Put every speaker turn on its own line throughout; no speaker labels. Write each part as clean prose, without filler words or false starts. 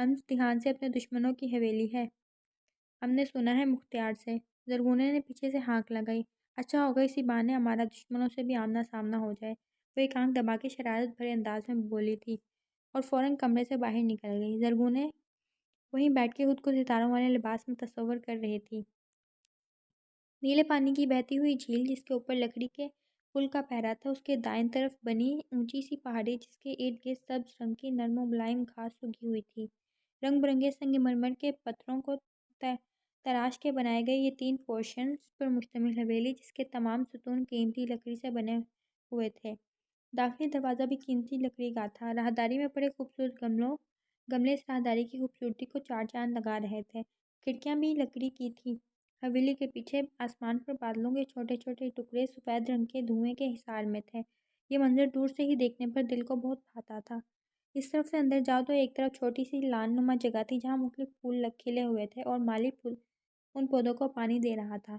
امتحان سے اپنے دشمنوں کی حویلی ہے، ہم نے سنا ہے مختار سے۔ زرگونے نے پیچھے سے ہانک لگائی۔ اچھا ہوگا اسی بہانے ہمارا دشمنوں سے بھی آمنا سامنا ہو جائے، وہ ایک آنکھ دبا کے شرارت بھرے انداز میں بولی تھی اور فوراً کمرے سے باہر نکل گئی۔ زرگونے وہیں بیٹھ کے خود کو ستاروں والے لباس میں تصور کر رہی تھی۔ نیلے پانی کی بہتی ہوئی جھیل جس کے اوپر لکڑی کے پل کا پہرا تھا، اس کے دائیں طرف بنی اونچی سی پہاڑی جس کے ارد گرد سبز رنگ کی نرم و ملائم گھاس اگی ہوئی تھی، رنگ برنگے سنگ مرمر کے پتھروں کو تراش کے بنائے گئے یہ 3 پورشنز پر مشتمل حویلی جس کے تمام ستون قیمتی لکڑی سے بنے ہوئے تھے۔ داخلی دروازہ بھی قیمتی لکڑی کا تھا۔ راہداری میں پڑے خوبصورت گملے اس راہداری کی خوبصورتی کو 4 چاند لگا رہے تھے۔ کھڑکیاں بھی لکڑی کی تھیں۔ حویلی کے پیچھے آسمان پر بادلوں کے چھوٹے چھوٹے ٹکڑے سفید رنگ کے دھوئیں کے حصار میں تھے۔ یہ منظر دور سے ہی دیکھنے پر دل کو بہت بھاتا تھا۔ اس طرف سے اندر جاؤ تو ایک طرف چھوٹی سی لان نما جگہ تھی جہاں مختلف پھول کھلے ہوئے تھے اور مالی ان پودوں کو پانی دے رہا تھا۔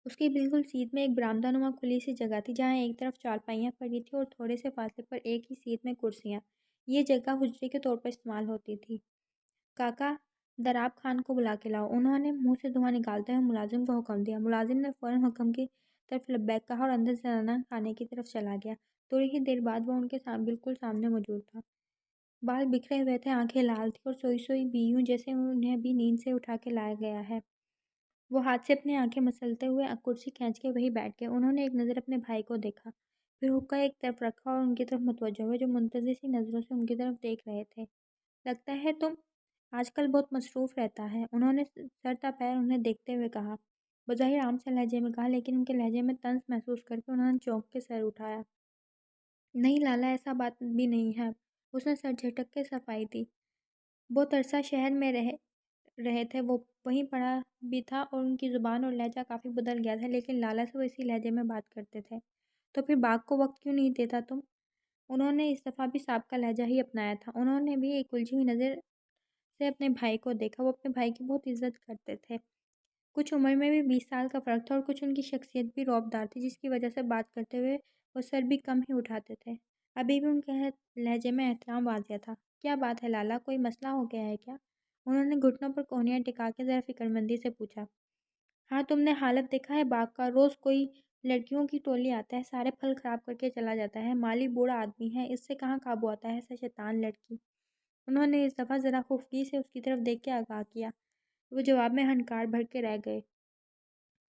اس کی بالکل سیدھ میں ایک برآمدہ نما کھلی سی جگہ تھی جہاں ایک طرف چارپائیاں پڑی تھیں اور تھوڑے سے فاصلے پر ایک ہی سیٹ میں کرسیاں۔ یہ جگہ حجرے کے طور پر استعمال ہوتی تھی۔ کاکا، دراب خان کو بلا کے لاؤ، انہوں نے منہ سے دھواں نکالتے ہوئے ملازم کو حکم دیا۔ ملازم نے فوراً حکم کی طرف لبیک کہا اور اندر زنانہ خانے کی طرف چلا گیا۔ تھوڑی ہی دیر بعد وہ ان کے بالکل سامنے موجود تھا۔ بال بکھرے ہوئے تھے، آنکھیں لال تھیں اور سوئی سوئی بھی یوں جیسے انہیں ابھی نیند سے اٹھا کے لایا گیا ہے۔ وہ ہاتھ سے اپنی آنکھیں مسلتے ہوئے کرسی کھینچ کے وہیں بیٹھ گئے۔ انہوں نے ایک نظر اپنے بھائی کو دیکھا، پھر حقہ ایک طرف رکھا اور ان کی طرف متوجہ ہوئے جو منتظر سی نظروں سے ان کی طرف دیکھ رہے تھے۔ لگتا ہے تم آج کل بہت مصروف رہتا ہے، انہوں نے سر تا پیر انہیں دیکھتے ہوئے کہا۔ بظاہر عام سے لہجے میں کہا لیکن ان کے لہجے میں طنز محسوس کر کے انہوں نے چونک کے سر اٹھایا۔ نہیں لالا، ایسا بات بھی نہیں ہے، اس نے سر جھٹک کے صفائی دی۔ بہت عرصہ شہر میں رہے تھے، وہ وہیں پڑھا بھی تھا اور ان کی زبان اور لہجہ کافی بدل گیا تھا، لیکن لالا سے وہ اسی لہجے میں بات کرتے تھے۔ تو پھر باغ کو وقت کیوں نہیں دیتا تم؟ انہوں نے اس دفعہ بھی سابقہ لہجہ ہی اپنایا تھا۔ انہوں نے بھی ایک الجھی ہوئی نظر سے اپنے بھائی کو دیکھا۔ وہ اپنے بھائی کی بہت عزت کرتے تھے۔ کچھ عمر میں بھی 20 سال کا فرق تھا اور کچھ ان کی شخصیت بھی رعب دار تھی جس کی وجہ سے بات کرتے ہوئے وہ سر بھی کم ہی اٹھاتے تھے۔ ابھی بھی ان کے لہجے میں احترام واضح تھا۔ کیا بات ہے لالا، کوئی مسئلہ ہو گیا ہے کیا؟ انہوں نے گھٹنوں پر کوہنیاں ٹکا کے ذرا فکرمندی سے پوچھا۔ ہاں، تم نے حالت دیکھا ہے باغ کا، روز کوئی لڑکیوں کی ٹولی آتا ہے، سارے پھل خراب کر کے چلا جاتا ہے۔ مالی بوڑھا آدمی ہے، اس سے کہاں قابو آتا ہے ایسا شیطان لڑکی۔ انہوں نے اس دفعہ ذرا خفگی سے اس کی طرف دیکھ کے آگاہ کیا۔ وہ جواب میں ہنکار بھر کے رہ گئے۔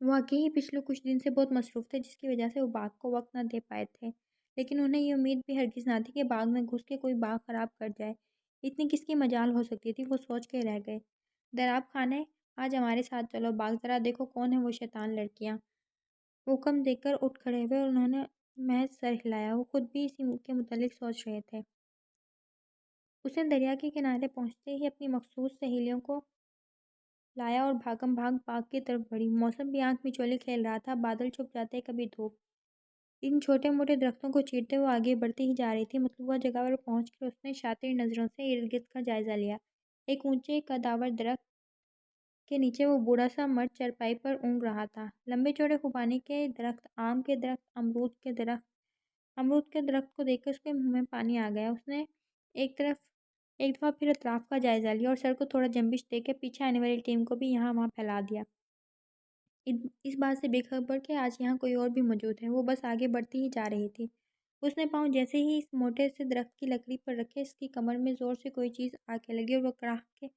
واقعی ہی پچھلے کچھ دن سے بہت مصروف تھے جس کی وجہ سے وہ باغ کو وقت نہ دے پائے تھے، لیکن انہیں یہ امید بھی ہرگز نہ تھی کہ باغ میں گھس کے کوئی باغ خراب کر جائے۔ اتنی کس کی مجال ہو سکتی تھی، وہ سوچ کے رہ گئے۔ دراب خانے، آج ہمارے ساتھ چلو باغ، ذرا دیکھو کون ہے وہ شیطان لڑکیاں۔ حکم دے کر اٹھ کھڑے ہوئے اور انہوں نے محض سر ہلایا۔ وہ خود بھی اسی کے متعلق سوچ رہے تھے۔ اس نے دریا کے کنارے پہنچتے ہی اپنی مخصوص سہیلیوں کو لایا اور بھاگم بھاگ باغ کی طرف بڑھی۔ موسم بھی آنکھ مچولی کھیل رہا تھا، بادل چھپ جاتے، کبھی دھوپ ان چھوٹے موٹے درختوں کو چیرتے ہوئے آگے بڑھتی ہی جا رہی تھی۔ مطلوبہ جگہ پر پہنچ کر اس نے شاطر نظروں سے ارد گرد کا جائزہ لیا۔ ایک اونچے قدآور درخت کے نیچے وہ بوڑھا سا مرد چارپائی پر اونگ رہا تھا۔ لمبے چوڑے خوبانی کے درخت، آم کے درخت، امرود کے درخت کو دیکھ کر اس کے منہ میں پانی آ گیا۔ اس نے ایک دفعہ پھر اطراف کا جائزہ لیا اور سر کو تھوڑا جنبش دے کے پیچھے آنے والی ٹیم کو بھی یہاں وہاں پھیلا دیا۔ اس بات سے بے خبر کہ آج یہاں کوئی اور بھی موجود ہے، وہ بس آگے بڑھتی ہی جا رہی تھی۔ اس نے پاؤں جیسے ہی اس موٹے سے درخت کی لکڑی پر رکھے، اس کی کمر میں زور سے کوئی چیز آ کے لگی اور وہ کڑاہ کے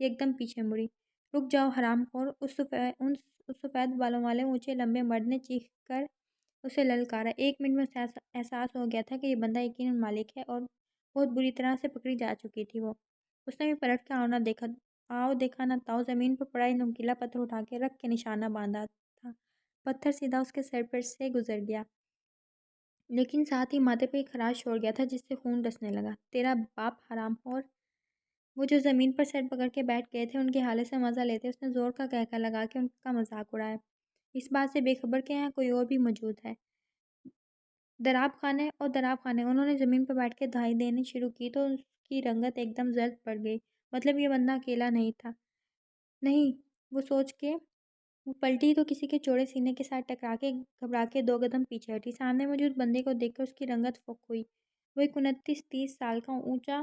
ایک دم پیچھے مڑی۔ رک جاؤ حرام خور، اس سفید بالوں والے اونچے لمبے مرد نے چیخ کر اسے للکارا۔ 1 منٹ میں اسے احساس ہو گیا تھا کہ یہ بندہ یقیناً مالک ہے اور بہت بری طرح سے پکڑی جا چکی تھی وہ۔ اس نے بھی پلٹ کے آؤ دیکھا نہ تاؤ، زمین پر پڑا ایک نمکیلا پتھر اٹھا کے رکھ کے نشانہ باندھا تھا۔ پتھر سیدھا اس کے سر پر سے گزر گیا، لیکن ساتھ ہی ماتھے پہ ایک خراش چھوڑ گیا تھا جس سے خون رسنے لگا۔ تیرا باپ حرام خور! وہ جو زمین پر سر پکڑ کے بیٹھ گئے تھے ان کے حالے سے مزہ لیتے اس نے زور کا قہقہ لگا کے ان کا مذاق اڑایا، اس بات سے بے خبر کہ یہاں کوئی اور بھی موجود ہے۔ دراب خانے اور دراب خانے، انہوں نے زمین پر بیٹھ کے دہائی دینی شروع کی تو اس کی رنگت ایک دم زرد پڑ گئی۔ مطلب یہ بندہ اکیلا نہیں تھا۔ نہیں، وہ سوچ کے وہ پلٹی تو کسی کے چوڑے سینے کے ساتھ ٹکرا کے گھبرا کے 2 قدم پیچھے ہٹی۔ سامنے موجود بندے کو دیکھ کر اس کی رنگت فک ہوئی۔ وہ ایک 29-30 سال کا اونچا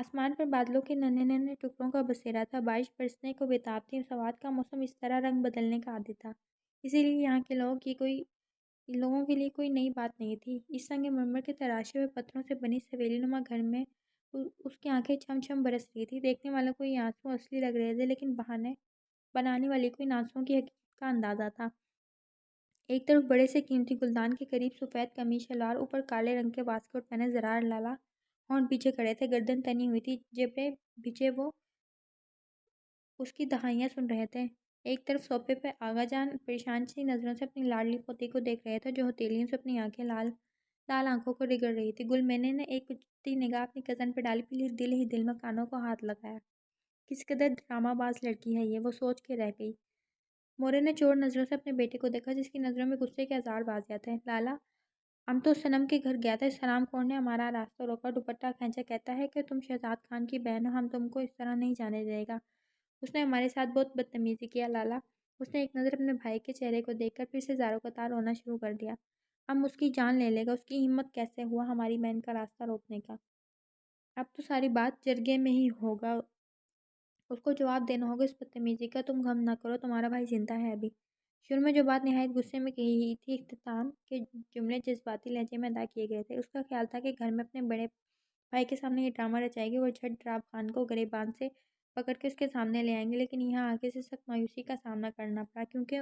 آسمان پر بادلوں کے ننھے ننھے ٹکڑوں کا بسیرا تھا۔ بارش برسنے کو بےتاب تھی۔ سوات کا موسم اس طرح رنگ بدلنے کا عادی تھا، اسی لیے یہاں کے لوگوں کے لیے کوئی نئی بات نہیں تھی۔ اس سنگ مرمر کے تراشے ہوئے پتھروں سے بنی اس حویلی نما گھر میں اس کی آنکھیں چھم چھم برس رہی تھی۔ دیکھنے والوں کو یہ آنسو اصلی لگ رہے تھے، لیکن بنانے والی کو ان آنسوؤں کی حقیقت کا اندازہ تھا۔ ایک طرف بڑے سے قیمتی گلدان کے قریب سفید قمیص شلوار، اوپر کالے رنگ کے واسکوٹ پہنے زرار لالا ہونٹ پیچھے کھڑے تھے، گردن تنی ہوئی تھی، جبڑے بھیجے وہ اس کی دہائیاں سن رہے تھے۔ ایک طرف صوفے پہ آغا جان پریشان سی نظروں سے اپنی لاڈلی پوتی کو دیکھ رہے تھے، جو ہتھیلیوں سے اپنی آنکھیں لال لال آنکھوں کو رگڑ رہی تھی۔ گل مینے نے ایک اچھتی نگاہ اپنی کزن پہ ڈالی، پھر دل ہی دل میں کانوں کو ہاتھ لگایا۔ کس قدر ڈرامہ باز لڑکی ہے یہ، وہ سوچ کے رہ گئی۔ مورے نے چور نظروں سے اپنے بیٹے کو دیکھا، جس کی نظروں میں غصے کے آثار بازیافت تھے۔ لالا، ہم تو صنم کے گھر گیا تھا، سلام کور نے ہمارا راستہ روکا، دوپٹہ کھینچا، کہتا ہے کہ تم شہزاد خان کی بہن ہو، ہم تم کو اس طرح نہیں جانے دے گا۔ اس نے ہمارے ساتھ بہت بدتمیزی کیا لالا۔ اس نے ایک نظر اپنے بھائی کے چہرے کو دیکھ کر پھر سے زاروں قطار رونا شروع کر دیا۔ اب اس کی جان لے لے گا، اس کی ہمت کیسے ہوا ہماری بہن کا راستہ روکنے کا۔ اب تو ساری بات جرگے میں ہی ہوگا، اس کو جواب دینا ہوگا اس بدتمیزی کا۔ تم غم نہ کرو، تمہارا بھائی زندہ ہے ابھی۔ شروع میں جو بات نہایت غصے میں کہی تھی، اختتام کے جملے جذباتی لہجے میں ادا کیے گئے تھے۔ اس کا خیال تھا کہ گھر میں اپنے بڑے بھائی کے سامنے یہ ڈرامہ رچائے گی، وہ جھٹ ڈراب خان کو گریبان سے پکڑ کے اس کے سامنے لے آئیں گے، لیکن یہاں آگے سے سخت مایوسی کا سامنا کرنا پڑا، کیونکہ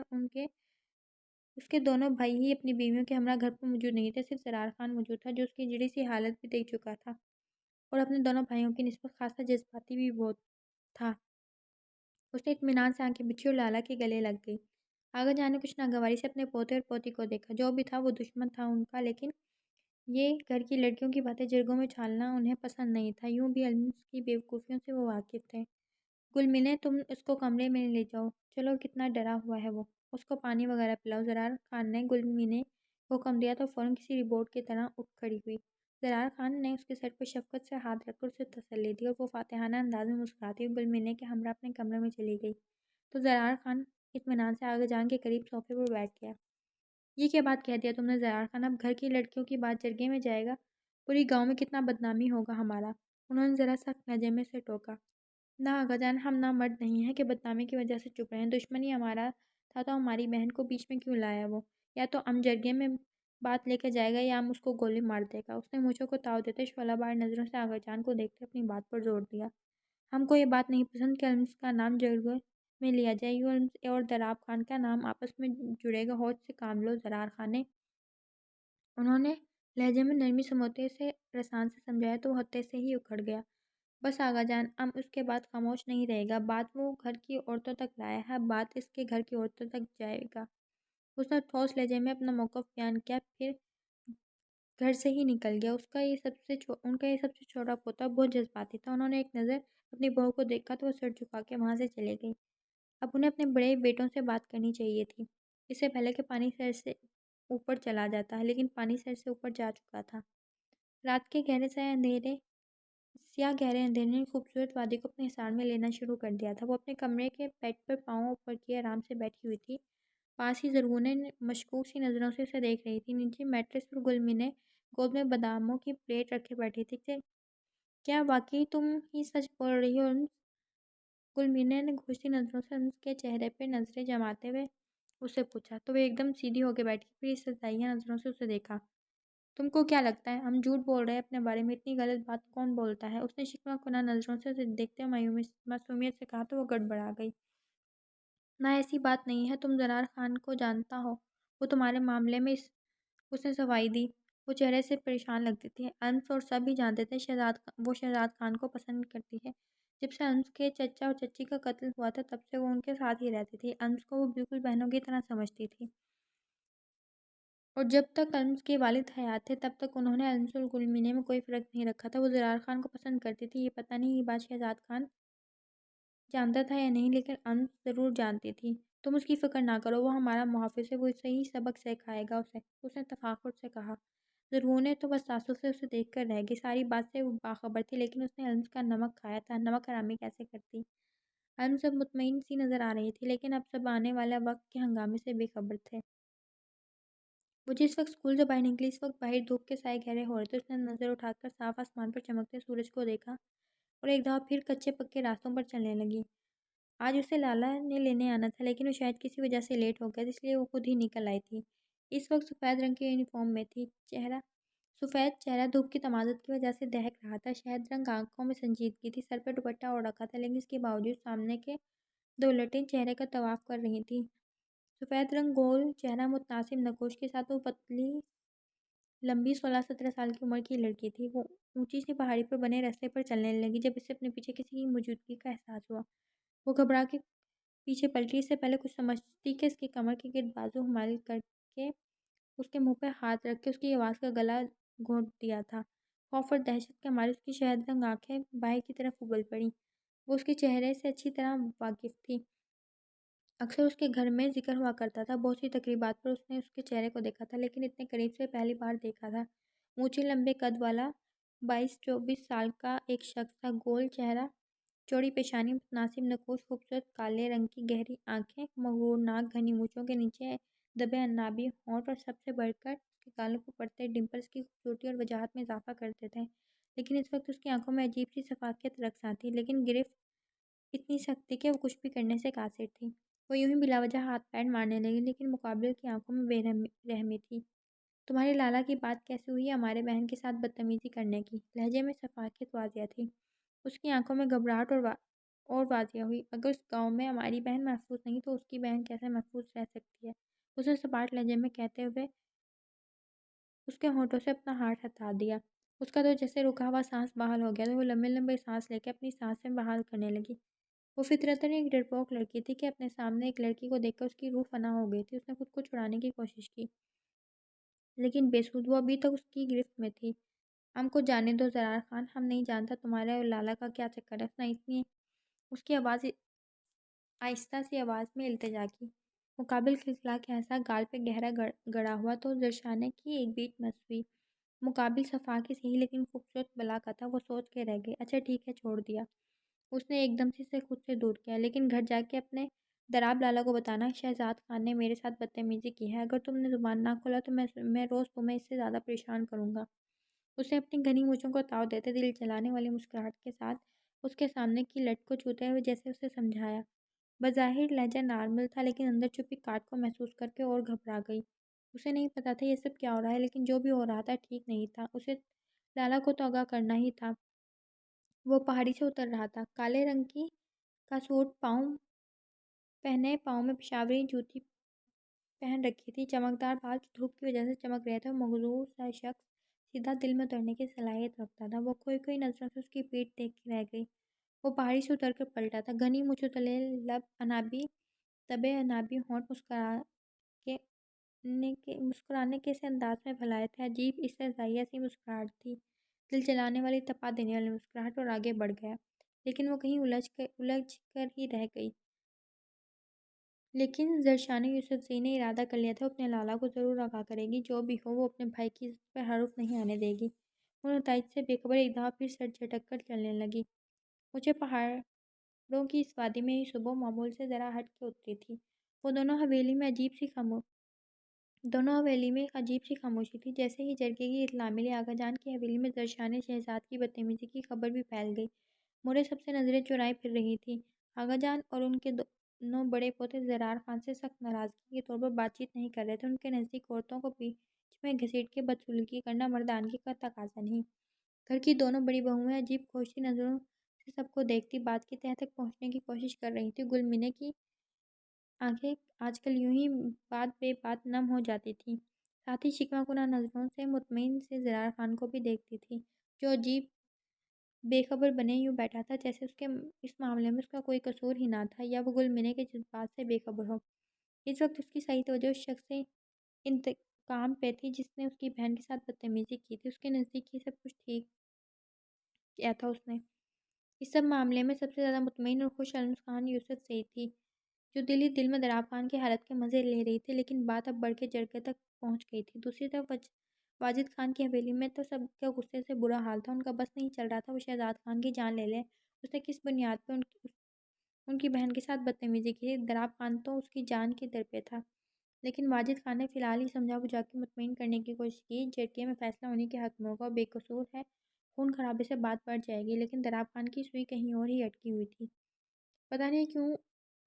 اس کے دونوں بھائی ہی اپنی بیویوں کے ہمراہ گھر پر موجود نہیں تھے۔ صرف زرار خان موجود تھا، جو اس کی جڑی سی حالت بھی دیکھ چکا تھا اور اپنے دونوں بھائیوں کی نسبت خاصا جذباتی بھی وہ تھا۔ اس نے اطمینان سے آنکھیں بچھی اور لالا کے گلے لگ گئی۔ آغا جان نے کچھ ناگواری سے اپنے پوتے اور پوتی کو دیکھا۔ جو بھی تھا وہ دشمن تھا ان کا، لیکن یہ گھر کی لڑکیوں کی باتیں جرگوں میں چھالنا انہیں پسند نہیں تھا۔ یوں بھی المس کی بیوقوفیوں سے وہ واقف تھے۔ گل مینے، تم اس کو کمرے میں لے جاؤ، چلو، کتنا ڈرا ہوا ہے وہ، اس کو پانی وغیرہ پلاؤ۔ زرار خان نے گل مینے کو حکم دیا تو فوراً کسی روبوٹ کی طرح اٹھ کھڑی ہوئی۔ زرار خان نے اس کے سر پر شفقت سے ہاتھ رکھ کر اسے تسلی دی اور وہ فاتحانہ انداز میں مسکراتی ہوئی گل مینے کے ہمراہ اپنے کمرے میں چلی گئی، تو زرار خان اطمینان سے آغا جان کے قریب صوفے پر بیٹھ گیا۔ یہ کیا بات کہہ دیا تم نے زرار خان، اب گھر کی لڑکیوں کی بات جرگے میں جائے گا، پوری گاؤں میں کتنا بدنامی ہوگا ہمارا۔ انہوں نے ذرا سخت لہجے میں سے ٹوکا۔ نہ آغا جان، ہم نہ مرد نہیں ہیں کہ بدنامی کی وجہ سے چپ رہے ہیں۔ دشمن ہی ہمارا تھا تو ہماری بہن کو بیچ میں کیوں لایا وہ؟ یا تو ام جرگے میں بات لے کر جائے گا یا ام اس کو گولی مار دے گا۔ اس نے مونچھوں کو تاؤ دیتے شعلہ بار نظروں سے آغا جان کو دیکھتے اپنی بات پر زور دیا۔ ہم کو یہ بات نہیں پسند کہ المس کا نام جرگے میں لیا جائے، یوں المس اور دراب خان کا نام آپس میں جڑے گا۔ ہوش سے کام لو زرار خان نے انہوں نے لہجے میں نرمی سموتے سے رسان سے سمجھایا، تو وہ ہتے سے ہی اکھڑ گیا۔ بس آغا جان، ام اس کے بعد خاموش نہیں رہے گا، بات وہ گھر کی عورتوں تک لایا ہے، بات اس کے گھر کی عورتوں تک جائے گا۔ اس نے ٹھوس لہجے میں اپنا موقف بیان کیا، پھر گھر سے ہی نکل گیا۔ ان کا یہ سب سے چھوٹا پوتا بہت جذباتی تھا۔ انہوں نے ایک نظر اپنی بہو کو دیکھا تو وہ سر جھکا کے وہاں سے چلے گئی۔ اب انہیں اپنے بڑے بیٹوں سے بات کرنی چاہیے تھی، اس سے پہلے کہ پانی سر سے اوپر چلا جاتا ہے، لیکن پانی سر سے اوپر جا چکا تھا۔ رات کے سیاہ گہرے اندھیرے نے خوبصورت وادی کو اپنے حصار میں لینا شروع کر دیا تھا۔ وہ اپنے کمرے کے بیڈ پر پاؤں اوپر کیے آرام سے بیٹھی ہوئی تھی، پاس ہی زرغونیں مشکوک سی نظروں سے اسے دیکھ رہی تھی۔ نیچے میٹرس پر گل مینے گود میں باداموں کی پلیٹ رکھے بیٹھی تھی۔ کیا واقعی تم ہی سچ بول رہی ہو المس؟ گل مینے نے گھوستی نظروں سے المس کے چہرے پہ نظریں جماتے ہوئے اسے پوچھا، تو وہ ایک دم سیدھی ہو کے بیٹھی، پھر استدعائیہ نظروں سے اسے دیکھا۔ تم کو کیا لگتا ہے ہم جھوٹ بول رہے ہیں اپنے بارے میں؟ اتنی غلط بات کون بولتا ہے؟ اس نے شکوہ کناں نظروں سے اسے دیکھتے ہوئے معصومیت سے کہا، تو وہ گڑبڑا گئی۔ نہ ایسی بات نہیں ہے، تم زرار خان کو جانتا ہو، وہ تمہارے معاملے میں اس نے صفائی دی۔ وہ چہرے سے پریشان لگتی تھی۔ المس اور سب ہی جانتے تھے وہ شہزاد خان کو پسند کرتی ہے۔ جب سے المس کے چچا اور چچی کا قتل ہوا تھا، تب سے وہ ان کے ساتھ ہی رہتی تھی۔ المس کو وہ بالکل بہنوں کی طرح سمجھتی تھی، اور جب تک المس کے والد حیات تھے تب تک انہوں نے المس اور گل مینے میں کوئی فرق نہیں رکھا تھا۔ وہ زرار خان کو پسند کرتی تھی، یہ پتہ نہیں یہ بات شہزاد خان جانتا تھا یا نہیں، لیکن المس ضرور جانتی تھی۔ تم اس کی فکر نہ کرو، وہ ہمارا محافظ ہے، وہ صحیح سبق سکھائے گا اسے، اس نے تفاخر سے کہا۔ زرغونیں تو بس تاثر سے اسے دیکھ کر رہ گئی۔ ساری بات سے وہ باخبر تھی، لیکن اس نے المس کا نمک کھایا تھا، نمک حرامی کیسے کرتی؟ المس اب مطمئن سی نظر آ رہی تھی، لیکن اب سب آنے والے وقت کے ہنگامے سے بے خبر تھے۔ وہ جس وقت اسکول سے باہر نکلی، اس وقت باہر دھوپ کے سائے گہرے ہو رہے تھے۔ اس نے نظر اٹھا کر صاف آسمان پر چمکتے سورج کو دیکھا۔ اور ایک دفعہ پھر کچے پکے راستوں پر چلنے لگی۔ آج اسے لالا نے لینے آنا تھا، لیکن وہ شاید کسی وجہ سے لیٹ ہو گیا تھا، اس لیے وہ خود ہی نکل آئی تھی۔ اس وقت سفید رنگ کی یونیفارم میں تھی، سفید چہرہ دھوپ کی تمازت کی وجہ سے دہک رہا تھا، شہد رنگ آنکھوں میں سنجیدگی تھی، سر پہ دوپٹہ اوڑھ رکھا تھا، لیکن اس کے باوجود سامنے کے دو لٹیں چہرے کا طواف کر رہی تھیں۔ سفید رنگ گول چہرہ متناسب نقوش کے ساتھ وہ پتلی لمبی 16-17 سال کی عمر کی لڑکی تھی۔ وہ اونچی سی پہاڑی پر بنے رستے پر چلنے لگی۔ جب اسے اپنے پیچھے کسی کی موجودگی کا احساس ہوا، وہ گھبرا کے پیچھے پلٹی۔ اس سے پہلے کچھ سمجھتی کہ اس کی کمر کے گرد بازو حمال کر کے اس کے منہ پہ ہاتھ رکھ کے اس کی آواز کا گلا گھونٹ دیا تھا۔ خوف اور دہشت کے مارے اس کی شہد رنگ آنکھیں باہر کی طرف اگل پڑیں۔ وہ اس کے چہرے سے اچھی طرح واقف تھی، اکثر اس کے گھر میں ذکر ہوا کرتا تھا۔ بہت سی تقریبات پر اس نے اس کے چہرے کو دیکھا تھا، لیکن اتنے قریب سے پہلی بار دیکھا تھا۔ اونچے لمبے قد والا 22-24 سال کا ایک شخص تھا، گول چہرہ، چوڑی پیشانی، متناسب نقوش، خوبصورت کالے رنگ کی گہری آنکھیں، مغرورناک گھنی مونچھوں کے نیچے دبے عنابی ہونٹ، اور سب سے بڑھ کر اس کے گالوں پر پڑتے ڈمپلز کی خوبصورتی اور وجاہت میں اضافہ کرتے تھے۔ لیکن اس وقت اس کی آنکھوں میں عجیب سی شفافیت رقصاں تھی، لیکن گرفت اتنی سخت تھی کہ وہ کچھ بھی کرنے سے قاصر تھی۔ وہ یوں ہی بلا وجہ ہاتھ پیر مارنے لگی، لیکن مقابل کی آنکھوں میں بے رحمی تھی۔ تمہارے لالا کی بات کیسے ہوئی ہمارے بہن کے ساتھ بدتمیزی کرنے کی؟ لہجے میں شفقت واضح تھی۔ اس کی آنکھوں میں گھبراہٹ اور واضح ہوئی۔ اگر اس گاؤں میں ہماری بہن محفوظ نہیں تو اس کی بہن کیسے محفوظ رہ سکتی ہے؟ اس نے سپاٹ لہجے میں کہتے ہوئے اس کے ہونٹوں سے اپنا ہاتھ ہٹا دیا۔ اس کا تو جیسے رکا ہوا سانس بحال ہو گیا تھا۔ وہ لمبے لمبے سانس لے کے اپنی سانسیں بحال کرنے لگی۔ وہ فطرتاً ایک ڈرپوک لڑکی تھی کہ اپنے سامنے ایک لڑکی کو دیکھ کر اس کی روح فنا ہو گئی تھی۔ اس نے خود کو چھڑانے کی کوشش کی، لیکن بے سود۔ وہ ابھی تک اس کی گرفت میں تھی۔ ہم کو جانے دو زرار خان، ہم نہیں جانتا تمہارے اور لالا کا کیا چکر ہے۔ اس کی آواز آہستہ سی آواز میں التجا کی۔ مقابل کھلکھلا کے ہنسا، گال پہ گہرا گڑا ہوا تو درشانے کی ایک بیٹ مس ہوئی۔ مقابل صفا کی صحیح لیکن خوبصورت بلا کا تھا۔ وہ سوچ کے رہ گئی۔ اچھا ٹھیک ہے، چھوڑ دیا۔ اس نے ایک دم سے اسے خود سے دور کیا، لیکن گھر جا کے اپنے دراب لالا کو بتانا شہزاد خان نے میرے ساتھ بدتمیزی کی ہے۔ اگر تم نے زبان نہ کھولا تو میں روز تمہیں اس سے زیادہ پریشان کروں گا۔ اس نے اپنی گھنی مونچھوں کو تاؤ دیتے دل جلانے والی مسکراہٹ کے ساتھ اس کے سامنے کی لٹ کو چھوتے ہوئے جیسے اسے سمجھایا۔ بظاہر لہجہ نارمل تھا، لیکن اندر چھپی کاٹ کو محسوس کر کے اور گھبرا گئی۔ اسے نہیں پتا تھا یہ سب کیا ہو رہا ہے، لیکن جو بھی ہو رہا تھا ٹھیک نہیں تھا۔ اسے لالا کو تو آگاہ کرنا ہی تھا۔ وہ پہاڑی سے اتر رہا تھا، کالے رنگ کا سوٹ پہنے، پاؤں میں پشاوری جوتی پہن رکھی تھی، چمکدار بال جو دھوپ کی وجہ سے چمک رہے تھے۔ وہ مغرور سا شخص سیدھا دل میں اترنے کی صلاحیت رکھتا تھا۔ وہ کھوئی نظروں سے اس کی پیٹھ دیکھ کے رہ گئی۔ وہ پہاڑی سے اتر کر پلٹا تھا، گھنی مونچھوں تلے لب، دبے عنابی ہونٹ، مسکرانے کے سے انداز میں پھیلائے تھے۔ عجیب استہزائیہ سی مسکراہٹ تھی، دل جلانے والی، تپا دینے والی مسکراہٹ۔ اور آگے بڑھ گیا، لیکن وہ کہیں الجھ کر ہی رہ گئی۔ لیکن زرشانی یوسفزئی نے ارادہ کر لیا تھا، وہ اپنے لالا کو ضرور آگاہ کرے گی، جو بھی ہو۔ وہ اپنے بھائی کی عزت پر حرف نہیں آنے دے گی۔ وہ نتائج سے بے خبر ایک دفعہ پھر سر جھٹک کر چلنے لگی۔ اونچے پہاڑوں کی اس وادی میں یہ صبح معمول سے ذرا ہٹ کے اتری تھی۔ وہ دونوں حویلی میں ایک عجیب سی خاموشی تھی۔ جیسے ہی جرگے کی اطلاع ملی، آغا جان کی حویلی میں زرشان شہزاد کی بدتمیزی کی خبر بھی پھیل گئی۔ مورے سب سے نظریں چرائے پھر رہی تھی۔ آغا جان اور ان کے دونوں بڑے پوتے زرار خان سے سخت ناراضگی کے طور پر بات چیت نہیں کر رہے تھے۔ ان کے نزدیک عورتوں کو پیٹھ میں گھسیٹ کے بدسلوکی کرنا مردانگی کا تقاضا نہیں۔ گھر کی دونوں بڑی بہوئیں عجیب کھوجتی نظروں سے سب کو دیکھتی، بات کی تہہ تک پہنچنے کی کوشش کر رہی تھیں۔ گل مینے کی آنکھیں آج کل یوں ہی بات بے بات نم ہو جاتی تھیں، ساتھ ہی شکوہ کناں نظروں سے مطمئن سے زرار خان کو بھی دیکھتی تھی، جو عجیب بے خبر بنے یوں بیٹھا تھا، جیسے اس معاملے میں اس کا کوئی قصور ہی نہ تھا، یا وہ گل مینے کے جذبات سے بے خبر ہو۔ اس وقت اس کی صحیح توجہ اس شخص سے انتقام پہ تھی جس نے اس کی بہن کے ساتھ بدتمیزی کی تھی۔ اس کے نزدیک یہ سب کچھ ٹھیک کیا تھا۔ اس نے اس سب معاملے میں سب سے زیادہ مطمئن اور خوش مسکان یوسفزئی تھی، جو دل ہی دل میں دراب خان کی حالت کے مزے لے رہی تھی۔ لیکن بات اب بڑھ کے جرگے تک پہنچ گئی تھی۔ دوسری طرف واجد خان کی حویلی میں تو سب کا غصے سے برا حال تھا۔ ان کا بس نہیں چل رہا تھا وہ شہزاد خان کی جان لے لے۔ اس نے کس بنیاد پہ ان کی بہن کے ساتھ بدتمیزی کی تھی؟ دراب خان تو اس کی جان کے در پہ تھا۔ لیکن واجد خان نے فی الحال ہی سمجھا بجھا کے مطمئن کرنے کی کوشش کی، جرگے میں فیصلہ انہی کے حق میں ہوگا، وہ بے قصور ہے، خون خرابے سے بات بڑھ جائے گی، لیکن دراب خان کی سوئی کہیں اور ہی اٹکی ہوئی تھی۔ پتہ نہیں کیوں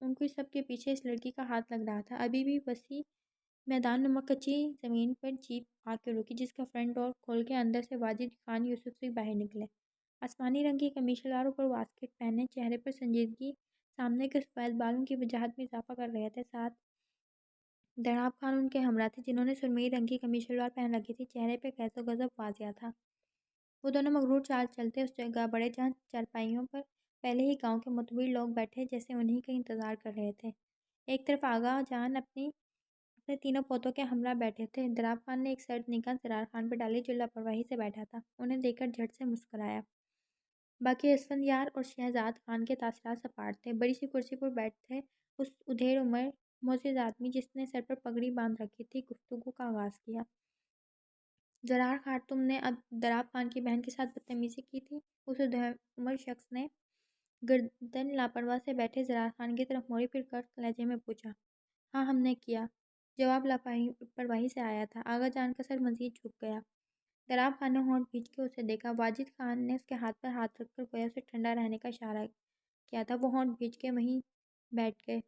ان کو سب کے پیچھے اس لڑکی کا ہاتھ لگ رہا تھا۔ ابھی بھی وسیع میدان نما کچی زمین پر جیپ آ کے رکی، جس کا فرنٹ ڈور کھول کے اندر سے واجد خان یوسفزئی باہر نکلے۔ آسمانی رنگ کی قمیص شلوار اوپر واسکٹ پہنے، چہرے پر سنجیدگی سامنے کے سفید بالوں کی وجاہت میں اضافہ کر رہے تھے۔ ساتھ دراب خان ان کے ہمراہ تھے، جنہوں نے سرمئی رنگ کی قمیص شلوار پہن رکھی تھی۔ چہرے پہ غیظ و غضب واضح تھا۔ وہ دونوں مغرور چال چلتے اس جگہ بڑھے جہاں چارپائیوں پر پہلے ہی گاؤں کے معتبر لوگ بیٹھے جیسے انہی کا انتظار کر رہے تھے۔ ایک طرف آغا جان اپنے تینوں پوتوں کے ہمراہ بیٹھے تھے۔ دراب خان نے ایک سرد نگاہ زرار خان پر ڈالی جو لاپرواہی سے بیٹھا تھا۔ انہیں دیکھ کر جھٹ سے مسکرایا۔ باقی اسفندیار اور شہزاد خان کے تاثرات سپاٹ تھے۔ بڑی سی کرسی پر بیٹھے اس ادھیڑ عمر معزز آدمی جس نے سر پر پگڑی باندھ رکھی تھی، گفتگو کا آغاز کیا۔ زرار خاتون نے اب دراب خان کی بہن کے ساتھ بدتمیزی کی تھی؟ اس ادھیڑ عمر شخص نے گردن لاپرواہ سے بیٹھے زرار خان کی طرف موڑی، پھر کرخت لہجے میں پوچھا۔ ہاں ہم نے کیا، جواب لاپرواہی سے آیا تھا۔ آغا جان کا سر مزید جھک گیا۔ دراب خان نے ہونٹ بھینچ کے اسے دیکھا۔ واجد خان نے اس کے ہاتھ پر ہاتھ رکھ کر گویا اسے ٹھنڈا رہنے کا اشارہ کیا تھا۔ وہ ہونٹ بھینچ کے وہیں بیٹھ گئے۔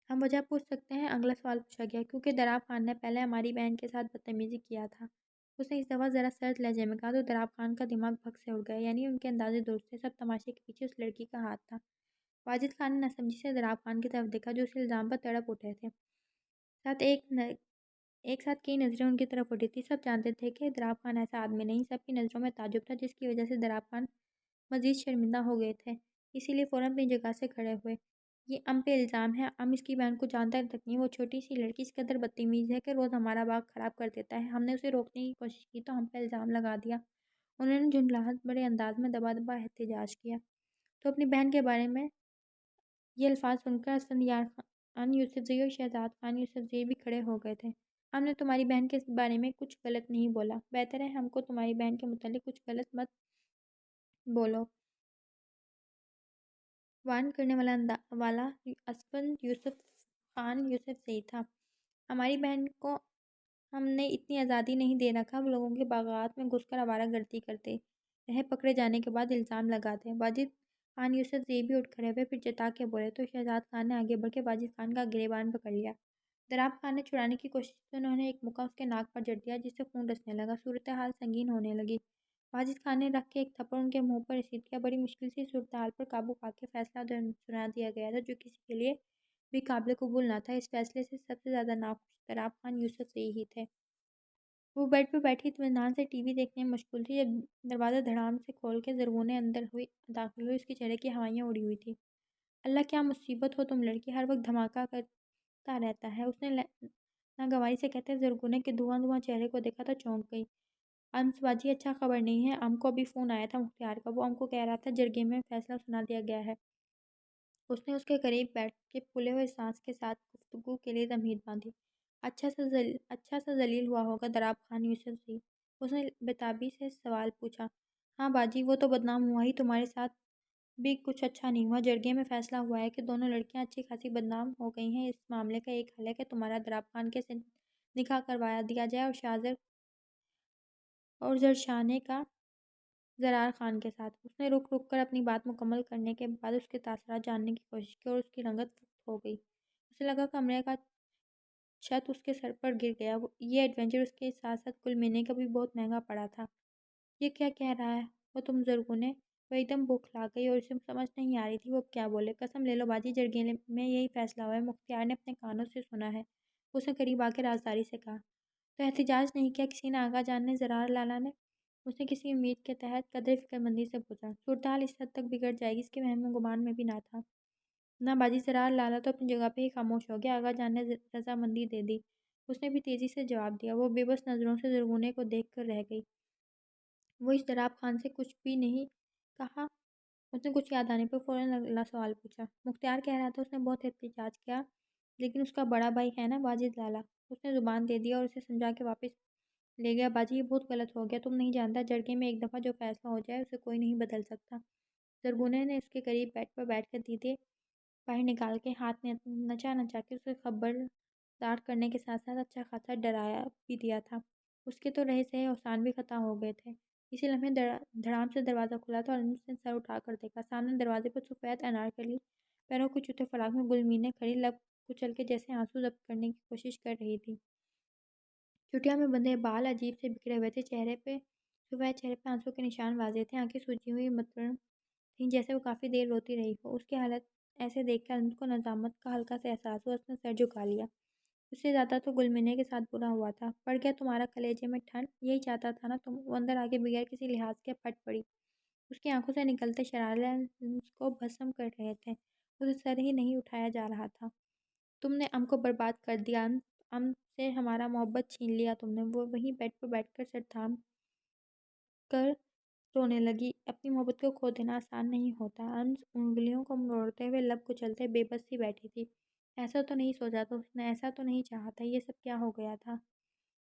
ہم وجہ پوچھ سکتے ہیں؟ اگلا سوال پوچھا گیا۔ کیونکہ دراب خان نے پہلے ہماری بہن کے ساتھ بدتمیزی کیا تھا، اس نے اس دفعہ ذرا سرد لہجے میں کہا۔ تو دراب خان کا دماغ بھگ سے اڑ گیا، یعنی ان کے اندازے درست تھے، سب تماشے کے پیچھے اس لڑکی کا ہاتھ تھا۔ واجد خان نے ناسمجھی سے دراب خان کی طرف دیکھا، جو اس الزام پر تڑپ اٹھے تھے۔ ایک ساتھ کئی نظریں ان کی طرف اٹھی تھیں۔ سب جانتے تھے کہ دراب خان ایسا آدمی نہیں۔ سب کی نظروں میں تعجب تھا، جس کی وجہ سے دراب خان مزید شرمندہ ہو گئے تھے، اسی لیے فوراً اپنی جگہ سے کھڑے ہوئے۔ یہ ام پہ الزام ہے، ام اس کی بہن کو جانتا تک نہیں۔ وہ چھوٹی سی لڑکی اس قدر بدتمیز ہے کہ روز ہمارا باغ خراب کر دیتا ہے۔ ہم نے اسے روکنے کی کوشش کی تو ہم پہ الزام لگا دیا۔ انہوں نے جھنجھلاہٹ بھرے انداز میں دبا دبا احتجاج کیا۔ تو اپنی بہن کے بارے میں یہ الفاظ سن کر اسفندیار خان یوسفزئی اور شہزاد خان یوسفزئی بھی کھڑے ہو گئے تھے۔ ہم نے تمہاری بہن کے بارے میں کچھ غلط نہیں بولا۔ بہتر ہے ہم کو تمہاری بہن کے متعلق کچھ غلط مت بولو۔ وارن کرنے والا اسفند یوسف خان یوسفزئی تھا۔ ہماری بہن کو ہم نے اتنی آزادی نہیں دے رکھا، وہ لوگوں کے باغات میں گھس کر آوارہ گردی کرتے رہے، پکڑے جانے کے بعد الزام لگاتے۔ واجد خان یوسفزئی بھی اٹھ کھڑے ہوئے، پھر جتا کے بولے تو شہزاد خان نے آگے بڑھ کے واجد خان کا گریبان پکڑ لیا۔ دراب خان نے چھڑانے کی کوشش کی تو انہوں نے ایک مکہ اس کے ناک پر جڑ دیا، جس سے خون رسنے لگا۔ صورتحال سنگین ہونے لگی۔ واجد خان نے رکھ کے ایک تھپڑ ان کے منہ پر رسید کیا۔ بڑی مشکل سے صورتحال پر قابو پا کے فیصلہ سنا دیا گیا تھا، جو کسی کے لیے بھی قابل قبول نہ تھا۔ اس فیصلے سے سب سے زیادہ ناخوش دراب خان یوسفزئی ہی تھے۔ وہ بیڈ پر بیٹھی اطمینان سے ٹی وی دیکھنے میں مشغول تھی، جب دروازہ دھڑام سے کھول کے زرغونیں اندر داخل ہوئی۔ اس کے چہرے کی ہوائیاں اڑی ہوئی تھیں۔ اللہ کیا مصیبت ہو تم لڑکی، ہر وقت دھماکہ کرتا رہتا ہے، اس نے ناگواری سے کہتے زرغنے کے دھواں دھواں چہرے کو دیکھا تو چونک گئی۔ انس باجی اچھا خبر نہیں ہے، ام کو ابھی فون آیا تھا مختیار کا، وہ ام کو کہہ رہا تھا جرگے میں فیصلہ سنا دیا گیا ہے۔ اس نے اس کے قریب بیٹھ کے پھولے ہوئے سانس کے ساتھ گفتگو کے لیے تمہید باندھی۔ اچھا سا ذلیل ہوا ہوگا دراب خان یوسفزئی، اس نے بےتابی سے سوال پوچھا۔ ہاں باجی، وہ تو بدنام ہوا ہی، تمہارے ساتھ بھی کچھ اچھا نہیں ہوا۔ جرگے میں فیصلہ ہوا ہے کہ دونوں لڑکیاں اچھی خاصی بدنام ہو گئی ہیں۔ اس معاملے کا ایک حل ہے کہ تمہارا دراب خان کے سے نکاح کروا دیا جائے، اور شازر اور زرشانے کا زرار خان کے ساتھ۔ اس نے رک رک کر اپنی بات مکمل کرنے کے بعد اس کے تاثرات جاننے کی کوشش کی، اور اس کی رنگت فقط ہو گئی۔ اسے لگا کمرے کا چھت اس کے سر پر گر گیا۔ یہ ایڈونچر اس کے ساتھ ساتھ کل ملنے کا بھی بہت مہنگا پڑا تھا۔ یہ کیا کہہ رہا ہے وہ تم زرغنے؟ وہ ایک دم بوکھلا گئی اور اسے سمجھ نہیں آ رہی تھی وہ اب کیا بولے۔ قسم لے لو باجی، جرگے میں یہی فیصلہ ہوا ہے، مختیار نے اپنے کانوں سے سنا ہے، اس نے قریب آ کے رازداری سے کہا۔ تو احتجاج نہیں کیا کسی نے؟ آغا جان نے، زرار لالا نے؟ اس نے کسی امید کے تحت قدر فکر مندی سے پوچھا۔ صورتحال اس حد تک بگڑ جائے گی اس کے وہم و گمان میں بھی نہ تھا۔ نہ باجی، زرار لالا تو اپنی جگہ پہ ہی خاموش ہو گیا۔ آغا جان نے رضامندی دے دی، اس نے بھی تیزی سے جواب دیا۔ وہ بے بس نظروں سے زرغنے کو دیکھ کر رہ گئی۔ وہ اس دراب خان سے کچھ بھی نہیں کہا؟ اس نے کچھ یاد آنے پر فوراً اگلا سوال پوچھا۔ مختیار کہہ رہا تھا اس نے بہت احتجاج کیا، لیکن اس کا بڑا بھائی ہے نا واجد لالا، اس نے زبان دے دیا اور اسے سمجھا کے واپس لے گیا۔ باجی، یہ بہت غلط ہو گیا، تم نہیں جانتا جرگے میں ایک دفعہ جو فیصلہ ہو جائے اسے کوئی نہیں بدل سکتا۔ زرغنے نے اس کے قریب بیڈ پر بیٹھ کر دیدے باہر نکال کے ہاتھ نچا نچا کے اسے خبردار کرنے کے ساتھ ساتھ اچھا خاصا ڈرایا بھی دیا تھا۔ اس کے تو رہے سہے اوسان بھی ختم ہو گئے تھے، اسی لمحے دھڑام سے دروازہ کھلا تھا اور انس نے سر اٹھا کر دیکھا۔ سامنے دروازے پر سفید انارکلی پیروں کے جوتے فراق میں گلمینے کھڑی لب کچل کے جیسے آنسو ضبط کرنے کی کوشش کر رہی تھی۔ چٹیا میں بندھے بال عجیب سے بکھرے ہوئے تھے، سفید چہرے پہ آنسو کے نشان واضح تھے، آنکھیں سوجی ہوئی متمر تھیں جیسے وہ کافی دیر روتی رہی ہو۔ اس کی حالت ایسے دیکھ کر انس کو ندامت کا ہلکا سا احساس ہوا۔ اس نے سر جھکا لیا۔ اس سے زیادہ تو گلمینے کے ساتھ برا ہوا تھا۔ پڑ گیا تمہارا کلیجے میں ٹھن، یہی چاہتا تھا نا تم؟ وہ اندر آگے بغیر کسی لحاظ کے پھٹ پڑی۔ اس کی آنکھوں سے نکلتے شرارے انس کو بھسم کر رہے تھے۔ اسے سر ہی نہیں اٹھایا جا رہا تھا۔ تم نے ام کو برباد کر دیا انس، ام سے ہمارا محبت چھین لیا تم نے۔ وہ وہیں بیڈ پر بیٹھ کر سر تھام کر رونے لگی۔ اپنی محبت کو کھو دینا آسان نہیں ہوتا۔ انس انگلیوں کو مروڑتے ہوئے لب کچلتے بے بس سی بیٹھی تھی۔ ایسا تو نہیں سوچا تھا اس نے، ایسا تو نہیں چاہا تھا، یہ سب کیا ہو گیا تھا؟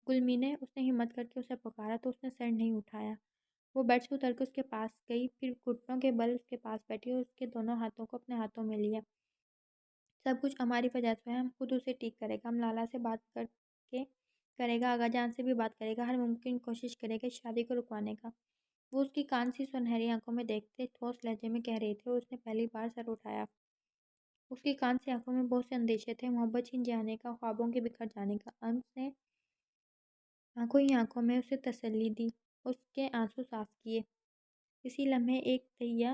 گلمینے، اس نے ہمت کر کے اسے پکارا تو اس نے سر نہیں اٹھایا۔ وہ بیڈ سے اتر کے اس کے پاس گئی، پھر گھٹنوں کے بل اس کے پاس بیٹھی اور اس کے دونوں ہاتھوں کو اپنے ہاتھوں میں لیا۔ سب کچھ ہماری وجہ سے ہے، ہم خود اسے ٹھیک کرے گا، ہم لالا سے بات کر کے کرے گا، آغا جان سے بھی بات کرے گا، ہر ممکن کوشش کرے گا اس شادی کو رکوانے کا۔ وہ اس کی کان سی سنہری آنکھوں میں دیکھتے ٹھوس لہجے میں کہہ رہی تھی اور اس نے پہلی بار سر اٹھایا۔ اس کی کان سی آنکھوں میں بہت سے اندیشے تھے، محبت چھن جانے کا، خوابوں کے بکھر جانے کا۔ انس نے آنکھوں ہی آنکھوں میں اسے تسلی دی، اس کے آنسو صاف کیے۔ اسی لمحے ایک تہیہ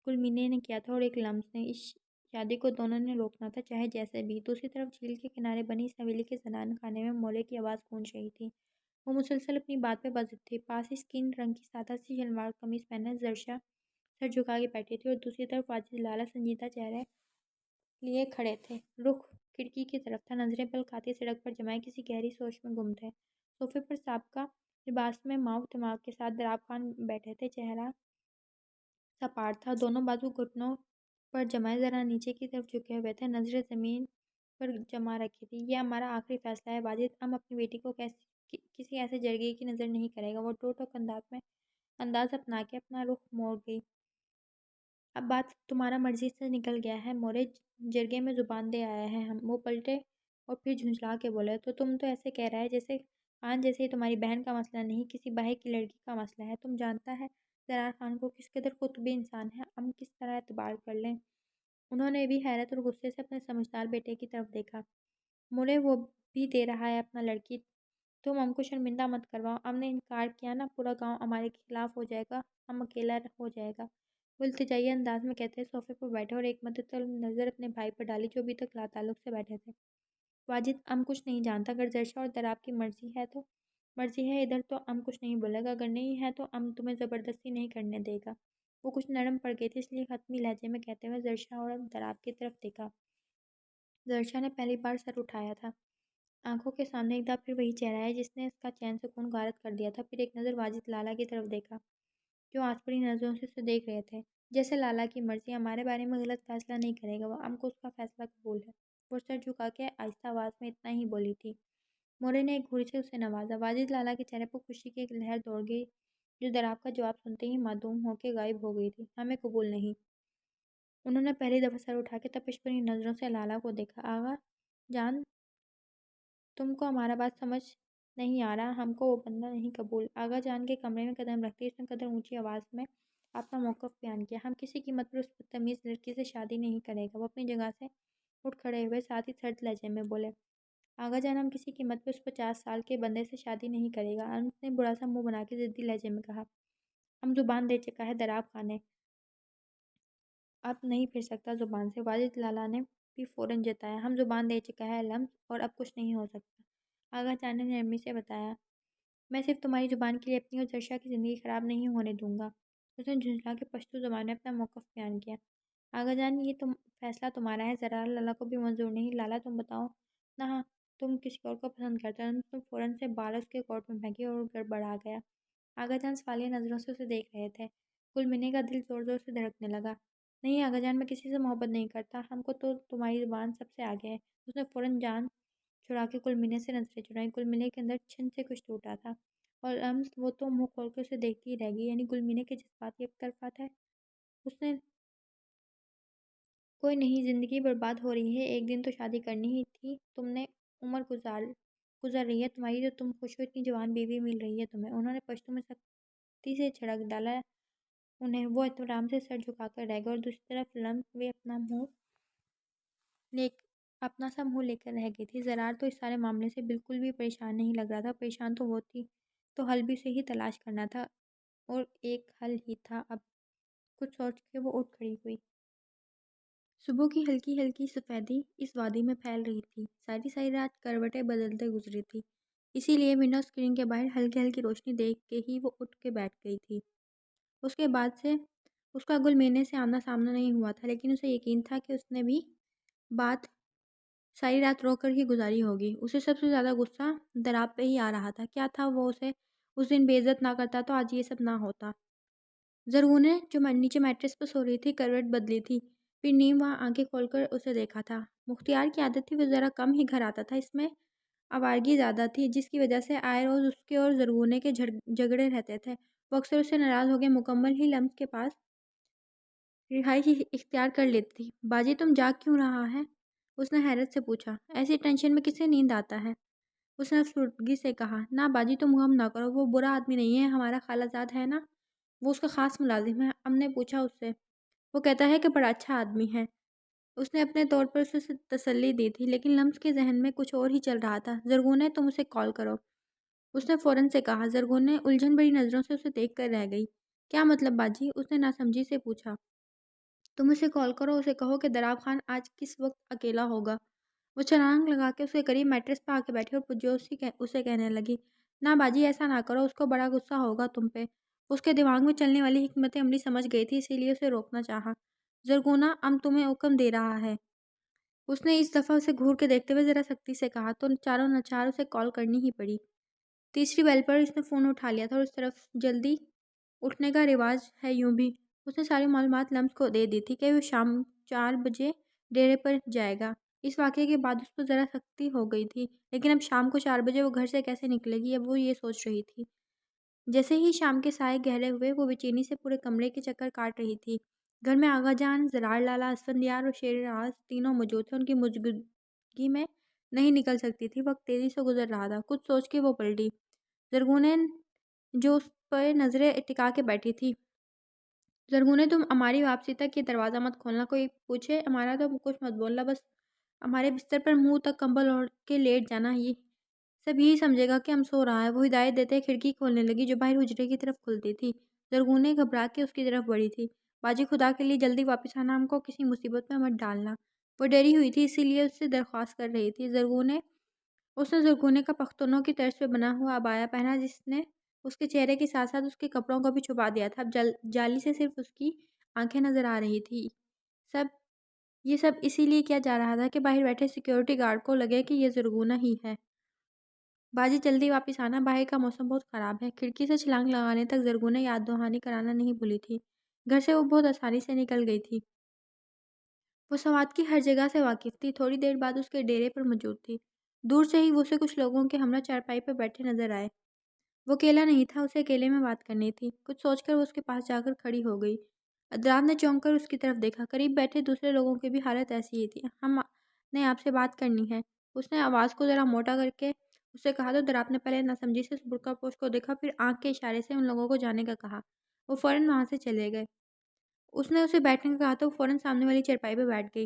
گلمینے نے کیا تھا اور ایک لمس نے۔ اس شادی کو دونوں نے روکنا تھا، چاہے جیسے بھی۔ دوسری طرف جھیل کے کنارے بنی اس حویلی کے زنان خانے میں مولے کی آواز گونج رہی تھی۔ وہ مسلسل اپنی بات پہ بضد تھی۔ پاس ہی اسکن رنگ کی سادہ سی شلوار قمیض پہنے زرشا سر جھکا کے بیٹھی تھی اور دوسری طرف واجد لالا سنجیدہ چہرہ لیے کھڑے تھے۔ رخ کھڑکی کی طرف تھا، نظریں پل کھاتی سڑک پر جمائے کسی گہری سوچ میں گم تھے۔ صوفے پر سابقہ لباس میں ماؤ دماغ کے ساتھ دراب خان بیٹھے تھے، چہرہ سپاٹ تھا، دونوں بازو گھٹنوں پر جمائے ذرا نیچے کی طرف جھکے ہوئے تھے، نظریں زمین پر جما رکھی تھی۔ یہ ہمارا آخری فیصلہ ہے واجد، ام اپنی بیٹی کو کسی ایسے جرگے کی نظر نہیں کرے گا۔ وہ ٹوک ٹوک انداز اپنا کے اپنا رخ موڑ گئی۔ اب بات تمہارا مرضی سے نکل گیا ہے مورے، جرگے میں زبان دے آیا ہے ہم۔ وہ پلٹے اور پھر جھنجھلا کے بولے، تو تم تو ایسے کہہ رہا ہے جیسے خان جیسے ہی تمہاری بہن کا مسئلہ نہیں، کسی باہر کی لڑکی کا مسئلہ ہے۔ تم جانتا ہے زرار خان کو کس قدر قطبی انسان ہے، ہم کس طرح اعتبار کر لیں؟ انہوں نے بھی حیرت اور غصے سے اپنے سمجھدار بیٹے کی طرف دیکھا۔ مورے، وہ بھی دے رہا ہے اپنا لڑکی، تم ام کو شرمندہ مت کرواؤ۔ ام نے انکار کیا نا، پورا گاؤں ہمارے خلاف ہو جائے گا، ام اکیلا ہو جائے گا۔ وہ التجائی انداز میں کہتے صوفے پر بیٹھے اور ایک مدت طلب نظر اپنے بھائی پر ڈالی جو ابھی تک لا تعلق سے بیٹھے تھے۔ واجد، ام کچھ نہیں جانتا، اگر زرشا اور دراب کی مرضی ہے ادھر تو ام کچھ نہیں بولے گا، اگر نہیں ہے تو ام تمہیں زبردستی نہیں کرنے دے گا۔ وہ کچھ نرم پڑ گئی تھی، اس لیے حتمی لہجے میں کہتے ہوئے زرشا اور دراب کی طرف دیکھا۔ زرشا نے پہلی بار سر اٹھایا تھا۔ آنکھوں کے سامنے ایک دفعہ پھر وہی چہرہ ہے جس نے اس کا چین سکون غارت کر دیا تھا۔ پھر ایک نظر واجد لالا کی طرف دیکھا جو آنس بھری نظروں سے اسے دیکھ رہے تھے۔ جیسے لالا کی مرضی، ہمارے بارے میں غلط فیصلہ نہیں کرے گا وہ، ام کو اس کا فیصلہ قبول ہے۔ وہ سر جھکا کے آہستہ آواز میں اتنا ہی بولی تھی۔ مورے نے ایک گھوری سے اسے نوازا۔ واجد لالا کے چہرے پر خوشی کی ایک لہر دوڑ گئی جو دراب کا جواب سنتے ہی معدوم ہو کے غائب ہو گئی تھی۔ ہمیں قبول نہیں۔ انہوں نے پہلی دفعہ سر اٹھا کے تپش بھری نظروں سے لالا کو دیکھا۔ آغا جان، تم کو ہمارا بات سمجھ نہیں آ رہا، ہم کو وہ بندہ نہیں قبول۔ آغا جان کے کمرے میں قدم رکھتے اس نے قدر اونچی آواز میں اپنا موقف بیان کیا۔ ہم کسی قیمت پر اس بدتمیز لڑکی سے شادی نہیں کرے گا۔ وہ اپنی جگہ سے اٹھ کھڑے ہوئے، ساتھ ہی سرد لہجے میں بولے، آغا جان، ہم کسی قیمت پر اس 50 سال کے بندے سے شادی نہیں کرے گا۔ انس نے برا سا منہ بنا کے ضدی لہجے میں کہا، ہم زبان دے چکا ہے دراب خان نے، اب نہیں پھر سکتا زبان سے۔ واجد لالا نے بھی فوراً جتایا، ہم زبان دے چکا ہے لمس، اور اب کچھ نہیں ہو سکتا۔ آغا جان نے نرمی سے بتایا، میں صرف تمہاری زبان کے لیے اپنی اور زرشا کی زندگی خراب نہیں ہونے دوں گا۔ اس نے جھنجھلا کے پشتو زبان میں اپنا موقف بیان کیا۔ آغا جان، یہ فیصلہ تمہارا ہے، زرار لالا کو بھی منظور نہیں۔ لالا تم بتاؤ نا، تم کسی اور کو پسند کرتے ہو؟ تم فوراً سے بال اس کے کوٹ میں پھینکے اور گڑبڑا گیا۔ آغا جان سوالیہ نظروں سے اسے دیکھ رہے تھے۔ گلمینے کا دل زور زور سے دھڑکنے لگا۔ نہیں آغا جان، میں کسی سے محبت نہیں کرتا، ہم کو تو تمہاری زبان سب سے آگے ہے۔ اس نے فوراً جان چھڑا کے گلمینے سے نظریں چرائیں۔ گلمینے کے اندر چھن سے کچھ ٹوٹا تھا اور وہ تو منہ کھول کے اسے دیکھتی ہی رہ گئی۔ یعنی گلمینے کے جذبات ایک طرفہ تھے۔ اس نے کوئی نہیں، زندگی برباد ہو رہی ہے، ایک دن تو شادی کرنی ہی تھی، تم نے عمر گزر رہی ہے تمہاری، جو تم خوش ہو، اتنی جوان بیوی مل رہی ہے تمہیں۔ انہوں نے پشتو میں سخت سختی سے جھڑک ڈالا انہیں۔ وہ احترام سے سر جھکا کر رہ گئے اور دوسری طرف لمس بھی اپنا سا منہ لے کر رہ گئی تھی۔ زرار تو اس سارے معاملے سے بالکل بھی پریشان نہیں لگ رہا تھا۔ پریشان تو وہ تھی، تو حل بھی اسے ہی تلاش کرنا تھا، اور ایک حل ہی تھا۔ اب کچھ سوچ کے وہ اٹھ کھڑی ہوئی۔ صبح کی ہلکی ہلکی سفیدی اس وادی میں پھیل رہی تھی۔ ساری رات کروٹیں بدلتے گزری تھی، اسی لیے ونڈو اسکرین کے باہر ہلکی ہلکی روشنی دیکھ کے ہی وہ اٹھ کے بیٹھ گئی تھی۔ اس کے بعد سے اس کا گل مینے سے آمنا سامنا نہیں ہوا تھا، لیکن اسے یقین تھا کہ اس نے بھی بات ساری رات رو کر ہی گزاری ہوگی۔ اسے سب سے زیادہ غصہ دراب پہ ہی آ رہا تھا۔ کیا تھا وہ اسے اس دن بے عزت نہ کرتا تو آج یہ سب نہ ہوتا۔ زرغون نے جو نیچے میٹرس پہ سو رہی تھی کروٹ بدلی تھی، پھر نیم وہاں آنکھیں کھول کر اسے دیکھا تھا۔ مختیار کی عادت تھی وہ ذرا کم ہی گھر آتا تھا، اس میں آوارگی زیادہ تھی، جس کی وجہ سے آئے روز اس کے اور زرغونے کے جھگڑے رہتے تھے۔ وہ اکثر اس سے ناراض ہو کے مکمل ہی لمس کے پاس رہائش اختیار کر لیتی تھی۔ باجی تم جاگ کیوں رہا ہے؟ اس نے حیرت سے پوچھا۔ ایسی ٹینشن میں کسے نیند آتا ہے؟ اس نے افسردگی سے کہا۔ نہ باجی تم غم نہ کرو، وہ برا آدمی نہیں ہے، ہمارا خالہ زاد ہے نا، وہ اس کا خاص ملازم ہے۔ ہم نے پوچھا اس سے، وہ کہتا ہے کہ بڑا اچھا آدمی ہے۔ اس نے اپنے طور پر اسے تسلی دی تھی، لیکن لمس کے ذہن میں کچھ اور ہی چل رہا تھا۔ زرغونے تم اسے کال کرو، اس نے فوراً سے کہا۔ زرغون نے الجھن بھری نظروں سے اسے دیکھ کر رہ گئی۔ کیا مطلب باجی؟ اس نے ناسمجھی سے پوچھا۔ تم اسے کال کرو، اسے کہو کہ دراب خان آج کس وقت اکیلا ہوگا۔ وہ چھلانگ لگا کے اس کے قریب میٹرس پہ آ کے بیٹھی اور پرجوش اسے کہنے لگی۔ نہ باجی ایسا نہ کرو، اس کو بڑا غصہ ہوگا تم پہ۔ اس کے دماغ میں چلنے والی حکمت عملی سمجھ گئی تھی، اسی لیے اسے روکنا چاہا۔ زرغونہ ام تمہیں حکم دے رہا ہے، اس نے اس دفعہ اسے گھور کے دیکھتے ہوئے ذرا سختی سے کہا، تو چاروں ناچار اسے کال کرنی ہی پڑی۔ تیسری بیل پر اس نے فون اٹھا لیا تھا، اور اس طرف جلدی اٹھنے کا رواج ہے یوں بھی۔ اس نے ساری معلومات لمس کو دے دی تھی کہ وہ شام 4 بجے ڈیرے پر جائے گا۔ اس واقعے کے بعد اس کو ذرا سختی ہو گئی تھی، لیکن اب شام کو 4 بجے وہ گھر سے کیسے نکلے گی، اب وہ یہ سوچ رہی تھی۔ جیسے ہی شام کے سائے گہرے ہوئے، وہ بے چینی سے پورے کمرے کے چکر کاٹ رہی تھی۔ گھر میں آغا جان، زرار لالا، اسفندیار اور شیراز تینوں موجود تھے۔ ان کی موجودگی میں نہیں نکل سکتی تھی۔ وقت تیزی سے گزر رہا تھا۔ کچھ سوچ کے وہ پلٹی۔ زرغونے جو اس پر نظریں ٹکا کے بیٹھی تھی۔ زرغونے تم ہماری واپسی تک یہ دروازہ مت کھولنا، کوئی پوچھے ہمارا تو کچھ مت بولنا، بس ہمارے بستر پر منہ تک کمبل اوڑھ کے لیٹ جانا، یہ سب یہی سمجھے گا کہ ہم سو رہا ہے۔ وہ ہدایت دیتے کھڑکی کھولنے لگی جو باہر حجرے کی طرف کھلتی تھی۔ زرغونے گھبرا کے اس کی طرف بڑھی تھی۔ باجی خدا کے لیے جلدی واپس آنا، ہم کو کسی مصیبت میں مت ڈالنا۔ وہ ڈری ہوئی تھی، اسی لیے اس سے درخواست کر رہی تھی۔ اس نے زرغونے کا پختونوں کی طرز پہ بنا ہوا عبایا پہنا، جس نے اس کے چہرے کے ساتھ ساتھ اس کے کپڑوں کو بھی چھپا دیا تھا۔ اب جالی سے صرف اس کی آنکھیں نظر آ رہی تھی۔ یہ سب اسی لیے کیا جا رہا تھا کہ باہر بیٹھے سیکیورٹی گارڈ کو لگے کہ یہ زرغونہ ہی ہے۔ باجی جلدی واپس آنا، باہر کا موسم بہت خراب ہے۔ کھڑکی سے چھلانگ لگانے تک زرغونے یاد دہانی کرانا نہیں بھولی تھی۔ گھر سے وہ بہت آسانی سے نکل گئی تھی۔ وہ سوات کی ہر جگہ سے واقف تھی۔ تھوڑی دیر بعد اس کے ڈیرے پر موجود تھی۔ دور سے ہی وہ اسے کچھ لوگوں کے ہمراہ چارپائی پر بیٹھے نظر آئے۔ وہ اکیلا نہیں تھا، اسے اکیلے میں بات کرنی تھی۔ کچھ سوچ کر وہ اس کے پاس جا کر کھڑی ہو گئی۔ ادراب نے چونک کر اس کی طرف دیکھا۔ قریب بیٹھے دوسرے لوگوں کی بھی حالت ایسی ہی تھی۔ ہم نے آپ سے بات کرنی ہے، اس نے آواز کو ذرا موٹا کر کے اس سے کہا، تو دراب نے پہلے ناسمجھی سے اس برقع پوش کو دیکھا، پھر آنکھ کے اشارے سے ان لوگوں کو جانے کا کہا۔ وہ فوراً وہاں سے چلے گئے۔ اس نے اسے بیٹھنے کا کہا تو وہ فوراً سامنے والی چارپائی پہ بیٹھ گئی۔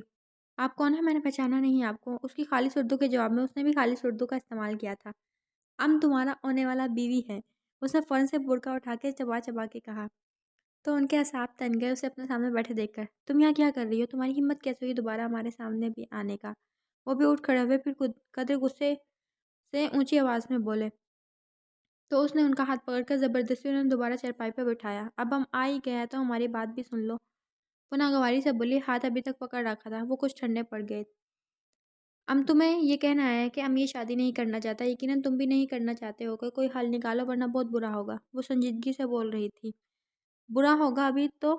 آپ کون ہیں؟ میں نے پہچانا نہیں آپ کو، اس کی خالص اردو کے جواب میں اس نے بھی خالص اردو کا استعمال کیا تھا۔ تمہارا ہونے والا بیوی ہے، اس نے فوراً سے برقع اٹھا کے چبا چبا کے کہا۔ تو ان کے اعصاب تن گئے اسے اپنے سامنے بیٹھے دیکھ کر۔ تم یہاں کیا کر رہی ہو؟ تمہاری ہمت کیسے ہوئی دوبارہ ہمارے سامنے بھی آنے کا؟ وہ بھی اٹھ کھڑے ہوئے، پھر قدر غصے سے اونچی آواز میں بولے۔ تو اس نے ان کا ہاتھ پکڑ کر زبردستی انہیں دوبارہ چارپائی پہ بٹھایا۔ اب ہم آ ہی گئے ہیں تو ہماری بات بھی سن لو، وہ ناگواری سے بولی۔ ہاتھ ابھی تک پکڑ رکھا تھا، وہ کچھ ٹھنڈے پڑ گئے۔ تمہیں یہ کہنا آیا ہے کہ یہ شادی نہیں کرنا چاہتا، یقیناً تم بھی نہیں کرنا چاہتے ہو گے۔ کوئی حل نکالو ورنہ بہت برا ہوگا، وہ سنجیدگی سے بول رہی تھی۔ برا ہوگا ابھی تو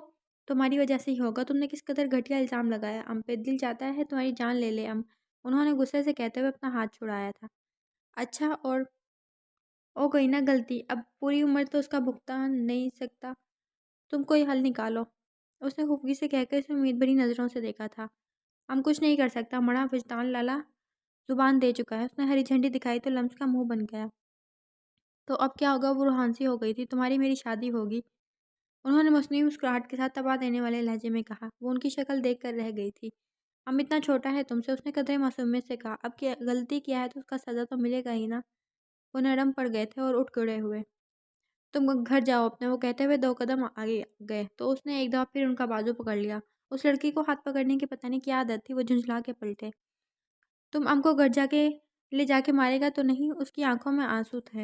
تمہاری وجہ سے ہی ہوگا، تم نے کس قدر گھٹیا الزام لگایا پہ، دل چاہتا ہے تمہاری جان لے لے انہوں نے غصے سے کہتے ہوئے اپنا ہاتھ چھڑایا تھا۔ اچھا، اور او گئی نا غلطی، اب پوری عمر تو اس کا بھگتا نہیں سکتا، تم کوئی حل نکالو، اس نے خفگی سے کہہ کر اسے امید بھری نظروں سے دیکھا تھا۔ ہم کچھ نہیں کر سکتا، مڑا وجدان لالا زبان دے چکا ہے۔ اس نے ہری جھنڈی دکھائی تو لمس کا منہ بن گیا۔ تو اب کیا ہوگا؟ وہ روحانسی ہو گئی تھی، تمہاری میری شادی ہوگی، انہوں نے مصنوعی مسکراہٹ کے ساتھ تبا دینے والے لہجے میں کہا۔ وہ ان کی شکل دیکھ کر رہ گئی تھی۔ ہم اتنا چھوٹا ہے تم سے، اس نے قدرے معصومیت سے کہا۔ اب کیا غلطی کیا ہے تو اس کا سزا تو ملے گا ہی نا۔ وہ نرم پڑ گئے تھے اور اٹھ کھڑے ہوئے۔ تم گھر جاؤ اپنے، وہ کہتے ہوئے 2 قدم آگے گئے تو اس نے ایک دفعہ پھر ان کا بازو پکڑ لیا۔ اس لڑکی کو ہاتھ پکڑنے کی پتہ نہیں کیا عادت تھی، وہ جھنجھلا کے پلٹے۔ تم ام کو گھر لے جا کے مارے گا تو نہیں؟ اس کی آنکھوں میں آنسو تھے۔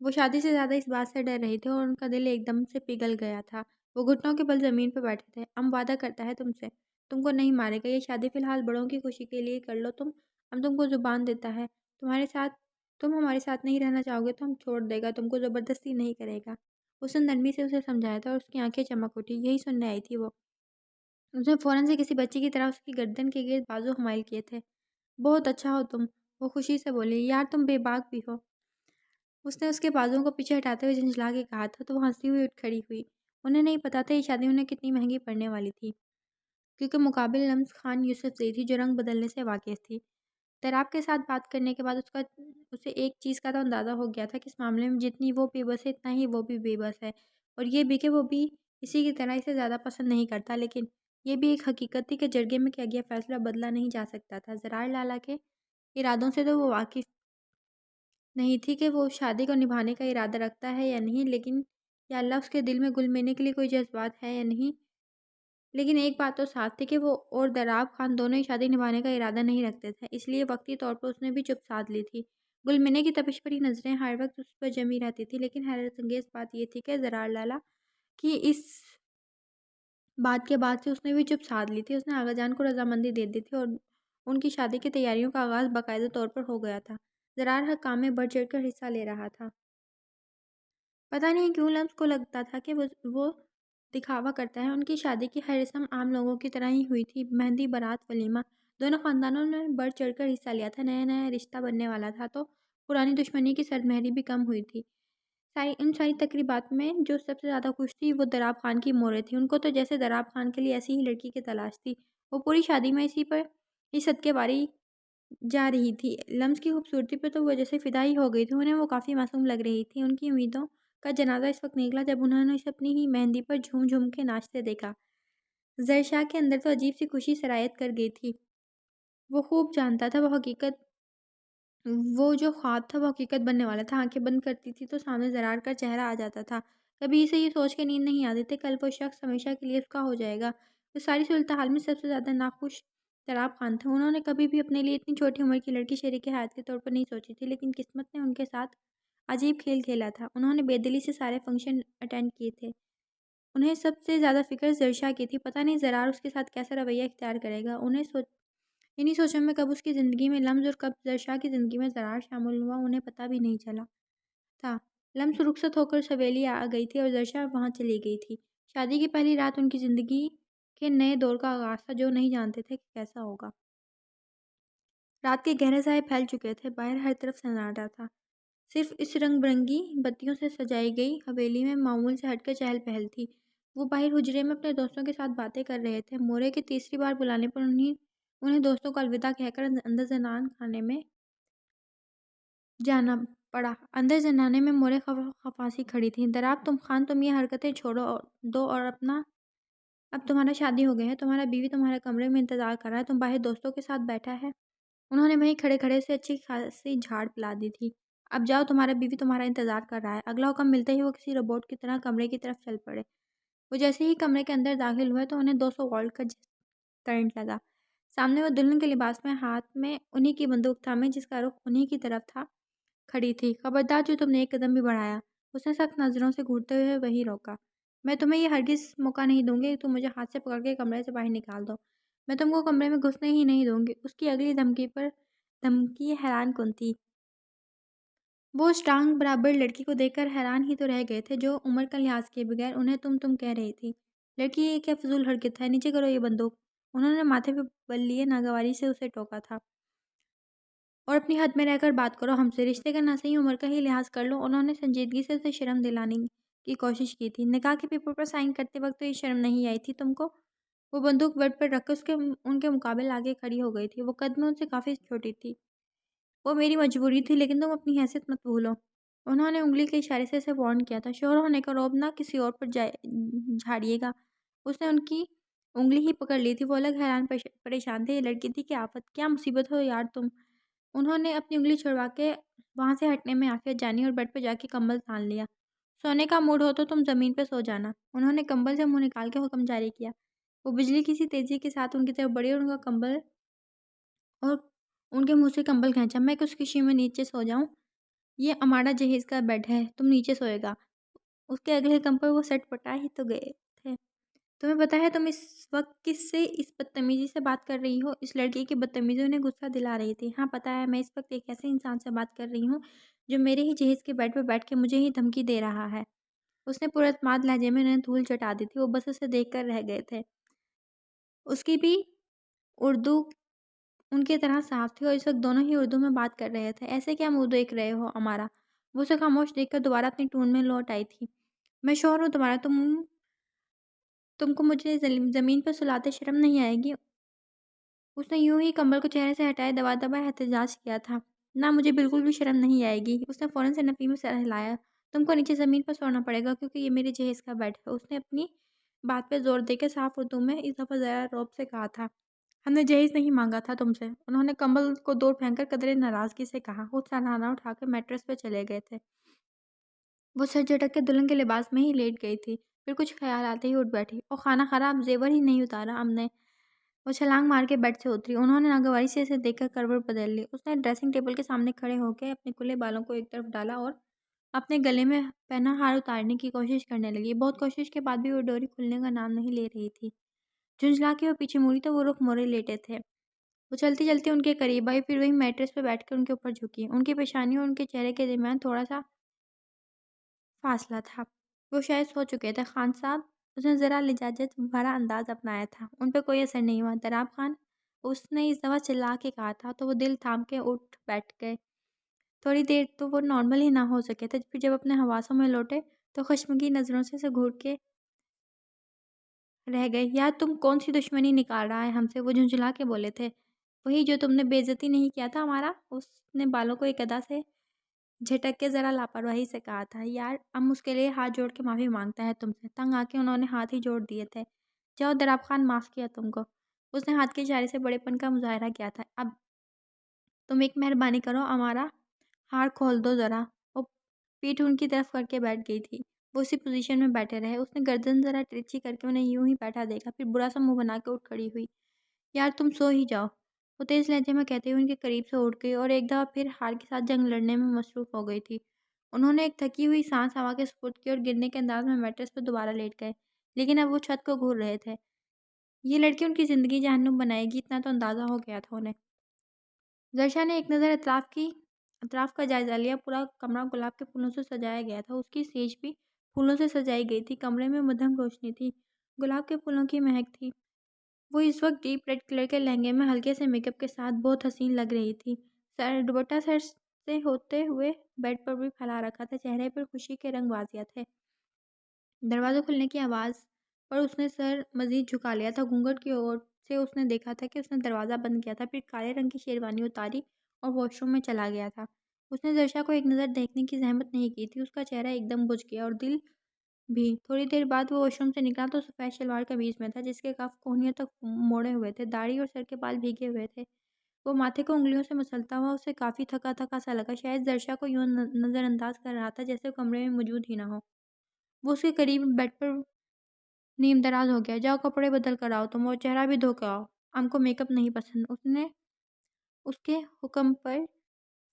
وہ شادی سے زیادہ اس بات سے ڈر رہی تھی اور ان کا دل ایک دم سے پگھل گیا تھا۔ وہ گھٹنوں کے بل زمین پہ بیٹھے تھے۔ ام وعدہ کرتا ہے تم سے، تم کو نہیں مارے گا۔ یہ شادی فی الحال بڑوں کی خوشی کے لیے کر لو تم۔ ہم تم کو زبان دیتا ہے، تم ہمارے ساتھ نہیں رہنا چاہو گے تو ہم چھوڑ دے گا، تم کو زبردستی نہیں کرے گا۔ اس نے نرمی سے اسے سمجھایا تھا اور اس کی آنکھیں چمک اٹھی۔ یہی سننے آئی تھی وہ۔ اس نے فوراً سے کسی بچی کی طرح اس کی گردن کے گرد بازو حمائل کیے تھے۔ بہت اچھا ہو تم، وہ خوشی سے بولی۔ یار تم بے باک بھی ہو، اس نے اس کے بازوؤں کو پیچھے ہٹاتے ہوئے جھنجھلا کے کہا تھا۔ تو وہ ہنستی ہوئی اٹھ کھڑی ہوئی۔ انہیں نہیں پتا تھا یہ شادی انہیں کتنی مہنگی پڑنے والی تھی، کیونکہ مقابل لمس خان یوسف زئی تھی جو رنگ بدلنے سے واقف تھی۔ تیراب کے ساتھ بات کرنے کے بعد اسے ایک چیز کا تو اندازہ ہو گیا تھا کہ اس معاملے میں جتنی وہ بے بس ہے اتنا ہی وہ بھی بے بس ہے، اور یہ بھی کہ وہ بھی اسی کی طرح اسے زیادہ پسند نہیں کرتا۔ لیکن یہ بھی ایک حقیقت تھی کہ جرگے میں کیا گیا فیصلہ بدلا نہیں جا سکتا تھا۔ زرار لالا کے ارادوں سے تو وہ واقف نہیں تھی کہ وہ شادی کو نبھانے کا ارادہ رکھتا ہے یا نہیں، لیکن یا اللہ اس کے دل میں گل مینے کے لیے کوئی جذبات ہے یا نہیں۔ لیکن ایک بات تو صاف تھی کہ وہ اور دراب خان دونوں ہی شادی نبھانے کا ارادہ نہیں رکھتے تھے، اس لیے وقتی طور پر اس نے بھی چپ سادھ لی تھی۔ گل مینے کی تپش بھری نظریں ہر وقت اس پر جمی رہتی تھی، لیکن حیرت انگیز بات یہ تھی کہ زرار لالا کی اس بات کے بعد سے اس نے بھی چپ سادھ لی تھی۔ اس نے آغا جان کو رضامندی دے دی تھی اور ان کی شادی کی تیاریوں کا آغاز باقاعدہ طور پر ہو گیا تھا۔ زرار ہر کام میں بڑھ چڑھ کر حصہ لے رہا تھا۔ پتہ نہیں کیوں لمس کو لگتا تھا کہ وہ دکھاوا کرتا ہے۔ ان کی شادی کی ہر رسم عام لوگوں کی طرح ہی ہوئی تھی۔ مہندی، بارات، ولیمہ، دونوں خاندانوں نے بڑھ چڑھ کر حصہ لیا تھا۔ نیا نیا رشتہ بننے والا تھا تو پرانی دشمنی کی سرد مہری بھی کم ہوئی تھی۔ ان ساری تقریبات میں جو سب سے زیادہ خوش تھی وہ دراب خان کی موریں تھیں۔ ان کو تو جیسے دراب خان کے لیے ایسی ہی لڑکی کی تلاش تھی۔ وہ پوری شادی میں اسی پر ہی صدقے باری جا رہی تھی۔ لمس کی خوبصورتی پہ تو وہ جیسے فدا ہی ہو گئی تھی۔ انہیں وہ کافی معصوم لگ رہی تھی۔ ان کی امیدوں کا جنازہ اس وقت نکلا جب انہوں نے اسے اپنی ہی مہندی پر جھوم جھوم کے ناچتے دیکھا۔ زرشا کے اندر تو عجیب سی خوشی سرایت کر گئی تھی۔ وہ خوب جانتا تھا وہ جو خواب تھا وہ حقیقت بننے والا تھا۔ آنکھیں بند کرتی تھی تو سامنے زرار کا چہرہ آ جاتا تھا۔ کبھی اسے یہ سوچ کے نیند نہیں آتی تھی کل وہ شخص ہمیشہ کے لیے اس کا ہو جائے گا۔ اس ساری صورتحال میں سب سے زیادہ ناخوش دراب خان تھے۔ انہوں نے کبھی بھی اپنے لیے اتنی چھوٹی عمر کی لڑکی شریک حیات کے طور پر نہیں سوچی تھی، لیکن قسمت نے ان کے ساتھ عجیب کھیل کھیلا تھا۔ انہوں نے بے دلی سے سارے فنکشن اٹینڈ کیے تھے۔ انہیں سب سے زیادہ فکر زرشا کی تھی۔ پتہ نہیں زرار اس کے ساتھ کیسا رویہ اختیار کرے گا۔ انہی سوچوں میں کب اس کی زندگی میں لمز اور کب زرشا کی زندگی میں زرار شامل ہوا انہیں پتہ بھی نہیں چلا تھا۔ لمز رخصت ہو کر سویلی آ گئی تھی اور زرشا وہاں چلی گئی تھی۔ شادی کی پہلی رات ان کی زندگی کے نئے دور کا آغاز تھا جو نہیں جانتے تھے کہ کیسا ہوگا۔ رات کے گہرے سائے پھیل چکے تھے، باہر ہر طرف سناٹا تھا۔ صرف اس رنگ برنگی بتیوں سے سجائی گئی حویلی میں معمول سے ہٹ کر چہل پہل تھی۔ وہ باہر حجرے میں اپنے دوستوں کے ساتھ باتیں کر رہے تھے۔ مورے کے تیسری بار بلانے پر انہیں دوستوں کو الوداع کہہ کر اندر زنان خانے میں جانا پڑا۔ اندر زنانے میں مورے خفاسی کھڑی تھیں۔ دراب خان تم یہ حرکتیں چھوڑو دو اور اب تمہارا شادی ہو گیا ہے، تمہارا بیوی تمہارے کمرے میں انتظار کر رہا ہے، تم باہر دوستوں کے ساتھ بیٹھا ہے۔ انہوں نے وہیں کھڑے کھڑے سے اچھی خاصی جھاڑ پلا دی تھی۔ اب جاؤ، تمہارا بیوی تمہارا انتظار کر رہا ہے۔ اگلا حکم ملتے ہی وہ کسی روبوٹ کی طرح کمرے کی طرف چل پڑے۔ وہ جیسے ہی کمرے کے اندر داخل ہوئے تو انہیں 200 وولٹ کا کرنٹ لگا۔ سامنے وہ دلہن کے لباس میں، ہاتھ میں انہی کی بندوق تھامے، جس کا رخ انہی کی طرف تھا، کھڑی تھی۔ خبردار جو تم نے ایک قدم بھی بڑھایا، اس نے سخت نظروں سے گھورتے ہوئے وہی روکا۔ میں تمہیں یہ ہرگز موقع نہیں دوں گی کہ تم مجھے ہاتھ سے پکڑ کے کمرے سے باہر نکال دو۔ میں تم کو کمرے میں گھسنے ہی نہیں دوں گی۔ اس کی اگلی دھمکی حیران کن تھی۔ وہ اس ٹانگ برابر لڑکی کو دیکھ کر حیران ہی تو رہ گئے تھے جو عمر کا لحاظ کیے بغیر انہیں تم کہہ رہی تھی۔ لڑکی، یہ کیا فضول حرکت ہے؟ نیچے کرو یہ بندوق۔ انہوں نے ماتھے پہ بل لیے ناگواری سے اسے ٹوکا تھا۔ اور اپنی حد میں رہ کر بات کرو ہم سے، رشتے کا نہ صحیح عمر کا ہی لحاظ کر لو۔ انہوں نے سنجیدگی سے اسے شرم دلانے کی کوشش کی تھی۔ نکاح کے پیپر پر سائن کرتے وقت تو یہ شرم نہیں آئی تھی تم کو؟ وہ بندوق بیڈ پر رکھ کر ان کے مقابل آگے کھڑی ہو گئی تھی۔ وہ قد میں ان سے کافی چھوٹی تھی۔ وہ میری مجبوری تھی، لیکن تم اپنی حیثیت مت بھولو۔ انہوں نے انگلی کے اشارے سے اسے وارن کیا تھا، شوہر ہونے کا رعب نہ کسی اور پر جھاڑیے گا۔ اس نے ان کی انگلی ہی پکڑ لی تھی۔ وہ الگ حیران پریشان تھے۔ یہ لڑکی تھی کہ آفت، کیا مصیبت ہو یار تم۔ انہوں نے اپنی انگلی چھڑوا کے وہاں سے ہٹنے میں عافیت جانی اور بیڈ پہ جا کے کمبل تان لیا۔ سونے کا موڈ ہو تو تم زمین پہ سو جانا۔ انہوں نے کمبل سے منہ نکال کے حکم جاری کیا۔ وہ بجلی کی سی تیزی کے ساتھ ان کی طرف بڑھی اور ان کا کمبل اور ان کے منہ سے کمبل کھینچا۔ میں کس خوشی میں نیچے سو جاؤں؟ یہ ہمارا جہیز کا بیڈ ہے، تم نیچے سوئے گا۔ اس کے اگلے کم پر وہ سٹ پٹا ہی تو گئے تھے۔ تمہیں پتہ ہے تم اس وقت کس سے اس بدتمیزی سے بات کر رہی ہو؟ اس لڑکی کی بدتمیزی انہیں غصہ دلا رہی تھی۔ ہاں پتہ ہے، میں اس وقت ایک ایسے انسان سے بات کر رہی ہوں جو میرے ہی جہیز کے بیڈ پہ بیٹھ کے مجھے ہی دھمکی دے رہا ہے۔ اس نے پراعتماد لہجے میں انہیں دھول چٹا دی تھی۔ وہ بس اسے دیکھ کر رہ گئے تھے۔ اس کی بھی اردو ان کی طرح صاف تھی اور اس وقت دونوں ہی اردو میں بات کر رہے تھے۔ ایسے کیا منہ دیکھ رہے ہو ہمارا؟ وہ اسے خاموش دیکھ کر دوبارہ اپنی ٹون میں لوٹ آئی تھی۔ میں شوہر ہوں تمہارا، تم کو مجھے زمین پر سلاتے شرم نہیں آئے گی؟ اس نے یوں ہی کمبل کو چہرے سے ہٹائے دبا دبا احتجاج کیا تھا۔ نہ، مجھے بالکل بھی شرم نہیں آئے گی۔ اس نے فوراً سے نفی میں سر ہلایا۔ تم کو نیچے زمین پر سونا پڑے گا کیونکہ یہ میرے جہیز کا بیڈ ہے۔ اس نے اپنی بات پہ زور دے کے صاف اردو میں اس دفعہ ذرا رعب سے کہا تھا۔ ہم نے جہیز نہیں مانگا تھا تم سے۔ انہوں نے کمبل کو دور پھینک کر قدرے ناراضگی سے کہا۔ وہ سرہانہ اٹھا کے میٹرس پہ چلے گئے تھے۔ وہ سر جھٹک کے دلہن کے لباس میں ہی لیٹ گئی تھی، پھر کچھ خیال آتے ہی اٹھ بیٹھی۔ اور خانہ خراب، زیور ہی نہیں اتارا ہم نے۔ وہ چھلانگ مار کے بیڈ سے اتری۔ انہوں نے ناگواری سے اسے دیکھ کر کروٹ بدل لی۔ اس نے ڈریسنگ ٹیبل کے سامنے کھڑے ہو کے اپنے کھلے بالوں کو ایک طرف ڈالا اور اپنے گلے میں پہنا ہار اتارنے کی کوشش کرنے لگی۔ بہت کوشش کے بعد بھی وہ ڈوری کھلنے کا نام نہیں لے رہی تھی۔ جھنجھلا کے وہ پیچھے مڑی تو وہ رخ موڑے لیٹے تھے۔ وہ چلتی چلتی ان کے قریب آئی، پھر وہی میٹرس پہ بیٹھ کر ان کے اوپر جھکی۔ ان کی پیشانی اور ان کے چہرے کے درمیان تھوڑا سا فاصلہ تھا۔ وہ شاید سو چکے تھے۔ خان صاحب، اس نے ذرا لجاجت بھرا انداز اپنایا تھا۔ ان پہ کوئی اثر نہیں ہوا۔ دراب خان، اس نے اس دفعہ چلا کے کہا تھا تو وہ دل تھام کے اٹھ بیٹھ گئے۔ تھوڑی دیر تو وہ نارمل ہی نہ ہو سکے تھے، پھر جب اپنے حواسوں میں لوٹے تو خشمگین نظروں سے اسے گھور کے رہ گئے۔ یار تم کون سی دشمنی نکال رہا ہے ہم سے؟ وہ جھنجھلا کے بولے تھے۔ وہی جو تم نے بے عزتی نہیں کیا تھا ہمارا۔ اس نے بالوں کو ایک ادا سے جھٹک کے ذرا لاپرواہی سے کہا تھا۔ یار ام اس کے لیے ہاتھ جوڑ کے معافی مانگتا ہے تم سے۔ تنگ آ کے انہوں نے ہاتھ ہی جوڑ دیے تھے۔ جاؤ، دراب خان معاف کیا تم کو۔ اس نے ہاتھ کے اشارے سے بڑے پن کا مظاہرہ کیا تھا۔ اب تم ایک مہربانی کرو، ہمارا ہار کھول دو ذرا۔ وہ پیٹھ ان کی طرف کر کے بیٹھ گئی تھی۔ وہ اسی پوزیشن میں بیٹھے رہے۔ اس نے گردن ذرا ترچھی کر کے انہیں یوں ہی بیٹھا دیکھا، پھر برا سا منہ بنا کے اٹھ کھڑی ہوئی۔ یار تم سو ہی جاؤ، وہ تیز لہجے میں کہتے ہوئے ان کے قریب سے اٹھ گئی اور ایک دفعہ پھر ہار کے ساتھ جنگ لڑنے میں مصروف ہو گئی تھی۔ انہوں نے ایک تھکی ہوئی سانس ہوا کے سپرد کی اور گرنے کے انداز میں میٹرس پہ دوبارہ لیٹ گئے، لیکن اب وہ چھت کو گھور رہے تھے۔ یہ لڑکی ان کی زندگی جہنم بنائے گی، اتنا تو اندازہ ہو گیا تھا انہیں۔ زرشا نے ایک نظر اطراف کا جائزہ لیا۔ پورا کمرہ گلاب کے پھولوں سے سجایا گیا تھا۔ اس کی سیج بھی پھولوں سے سجائی گئی تھی۔ کمرے میں مدھم روشنی تھی، گلاب کے پھولوں کی مہک تھی۔ وہ اس وقت ڈیپ ریڈ کلر کے لہنگے میں ہلکے سے میک اپ کے ساتھ بہت حسین لگ رہی تھی۔ دوپٹہ سر سے ہوتے ہوئے بیڈ پر بھی پھیلا رکھا تھا۔ چہرے پر خوشی کے رنگ واضح تھے۔ دروازے کھلنے کی آواز پر اس نے سر مزید جھکا لیا تھا۔ گھونگھٹ کی اور سے اس نے دیکھا تھا کہ اس نے دروازہ بند کیا تھا، پھر کالے رنگ کی شیروانی اتاری اور واش روم میں چلا گیا تھا۔ اس نے زرشا کو ایک نظر دیکھنے کی زحمت نہیں کی تھی۔ اس کا چہرہ ایک دم بجھ گیا اور دل بھی۔ تھوڑی دیر بعد وہ واش روم سے نکلا تو سفید شلوار قمیض میں تھا جس کے کف کونیوں تک موڑے ہوئے تھے۔ داڑھی اور سر کے بال بھیگے ہوئے تھے۔ وہ ماتھے کو انگلیوں سے مسلتا ہوا اسے کافی تھکا تھکا سا لگا، شاید زرشا کو یوں نظر انداز کر رہا تھا جیسے وہ کمرے میں موجود ہی نہ ہو۔ وہ اس کے قریب بیڈ پر نیم دراز ہو گیا۔ جاؤ کپڑے بدل کر آؤ تم، اور چہرہ بھی دھو کے آؤ، ہم کو میک اپ نہیں پسند۔ اس نے اس کے حکم پر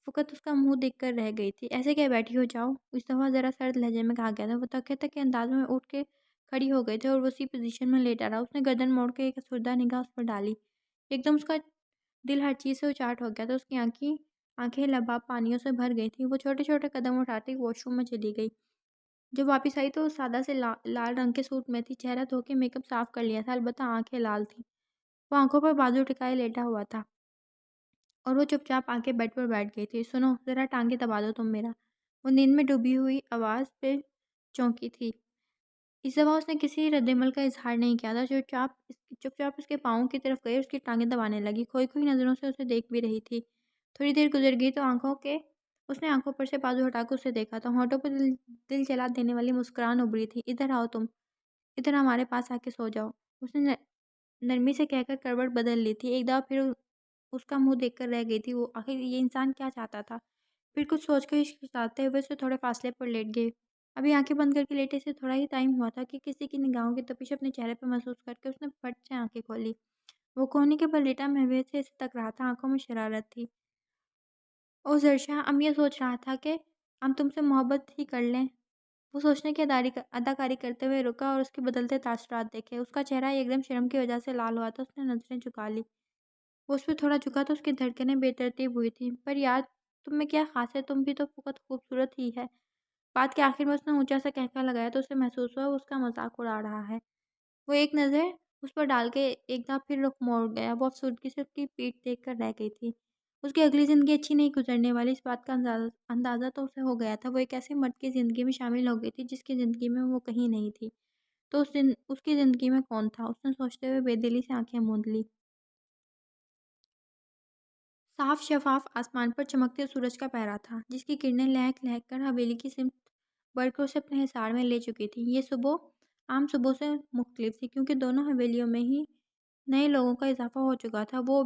فقط اس کا منہ دیکھ کر رہ گئی تھی۔ ایسے کیا بیٹھی ہو، جاؤ، اس دفعہ ذرا سرد لہجے میں کہا گیا تھا۔ وہ تھکے تھکے انداز میں اٹھ کے کھڑی ہو گئی تھی اور وہ اسی پوزیشن میں لیٹا رہا۔ اس نے گردن موڑ کے ایک افسردہ نگاہ اس پر ڈالی۔ ایک دم اس کا دل ہر چیز سے اچاٹ ہو گیا تھا۔ اس کی آنکھیں لباب پانیوں سے بھر گئی تھیں۔ وہ چھوٹے چھوٹے قدم اٹھاتے واش روم میں چلی گئی۔ جب واپس آئی تو سادہ سے لال رنگ کے سوٹ میں تھی۔ چہرہ دھو کے میک اپ صاف کر لیا تھا، البتہ آنکھیں لال تھیں۔ وہ آنکھوں پر بازو ٹکائے لیٹا ہوا تھا اور وہ چپ چاپ آ کے بیڈ پر بیٹھ گئی تھی۔ سنو، ذرا ٹانگیں دبا دو تم میرا۔ وہ نیند میں ڈوبی ہوئی آواز پہ چونکی تھی۔ اس دفعہ اس نے کسی رد عمل کا اظہار نہیں کیا تھا۔ چپ چاپ اس کے پاؤں کی طرف گئی اور اس کی ٹانگیں دبانے لگی۔ کھوئی کھوئی نظروں سے اسے دیکھ بھی رہی تھی۔ تھوڑی دیر گزر گئی تو آنکھوں کے اس نے آنکھوں پر سے بازو ہٹا کر اسے دیکھا تو ہونٹوں پر دل جلا دینے والی مسکران ابھری تھی۔ ادھر آؤ تم، ادھر ہمارے پاس آ کے سو جاؤ۔ اس نے نرمی سے کہہ کر کروٹ بدل لی تھی۔ ایک دفعہ پھر اس کا منہ دیکھ کر رہ گئی تھی وہ، آخر یہ انسان کیا چاہتا تھا؟ پھر کچھ سوچ کر ہچکچاتے ہوئے اسے تھوڑے فاصلے پر لیٹ گئے۔ ابھی آنکھیں بند کر کے لیٹے سے تھوڑا ہی ٹائم ہوا تھا کہ کسی کی نگاہوں کی تپش اپنے چہرے پر محسوس کر کے اس نے پھٹ سے آنکھیں کھولی۔ وہ کوہنی کے بل لیٹا محو سے اسے تک رہا تھا، آنکھوں میں شرارت تھی۔ او زرشا، ہم یہ سوچ رہا تھا کہ ہم تم سے محبت ہی کر لیں۔ وہ سوچنے کی اداکاری کرتے ہوئے رکا اور اس کے بدلتے تاثرات دیکھے۔ اس کا چہرہ ایک دم شرم کی وجہ سے لال ہوا تھا۔ اس نے نظریں جھکا لی۔ وہ اس پہ تھوڑا جھکا تو اس کی دھڑکنیں بے ترتیب ہوئی تھیں۔ پر یار، تم میں کیا خاص ہے؟ تم بھی تو فقط خوبصورت ہی ہے۔ بات کے آخر میں اس نے اونچا سا کہکا لگایا تو اسے محسوس ہوا وہ اس کا مذاق اڑا رہا ہے۔ وہ ایک نظر اس پر ڈال کے ایک دفعہ پھر رخ موڑ گیا۔ وہ افسردگی سے اس کی پیٹھ دیکھ کر رہ گئی تھی۔ اس کی اگلی زندگی اچھی نہیں گزرنے والی، اس بات کا اندازہ تو اسے ہو گیا تھا۔ وہ ایک ایسے مرد کی زندگی میں شامل ہو گئی تھی جس کی زندگی میں وہ کہیں نہیں تھی۔ تو اس کی زندگی میں کون تھا؟ اس نے سوچتے ہوئے بے دلی سے آنکھیں موند لی۔ صاف شفاف آسمان پر چمکتے سورج کا پہرا تھا، جس کی کرنیں لہک لہک کر حویلی کی سمت بڑھ کر اسے اپنے حصار میں لے چکی تھی۔ یہ صبح عام صبح سے مختلف تھی، کیونکہ دونوں حویلیوں میں ہی نئے لوگوں کا اضافہ ہو چکا تھا۔ وہ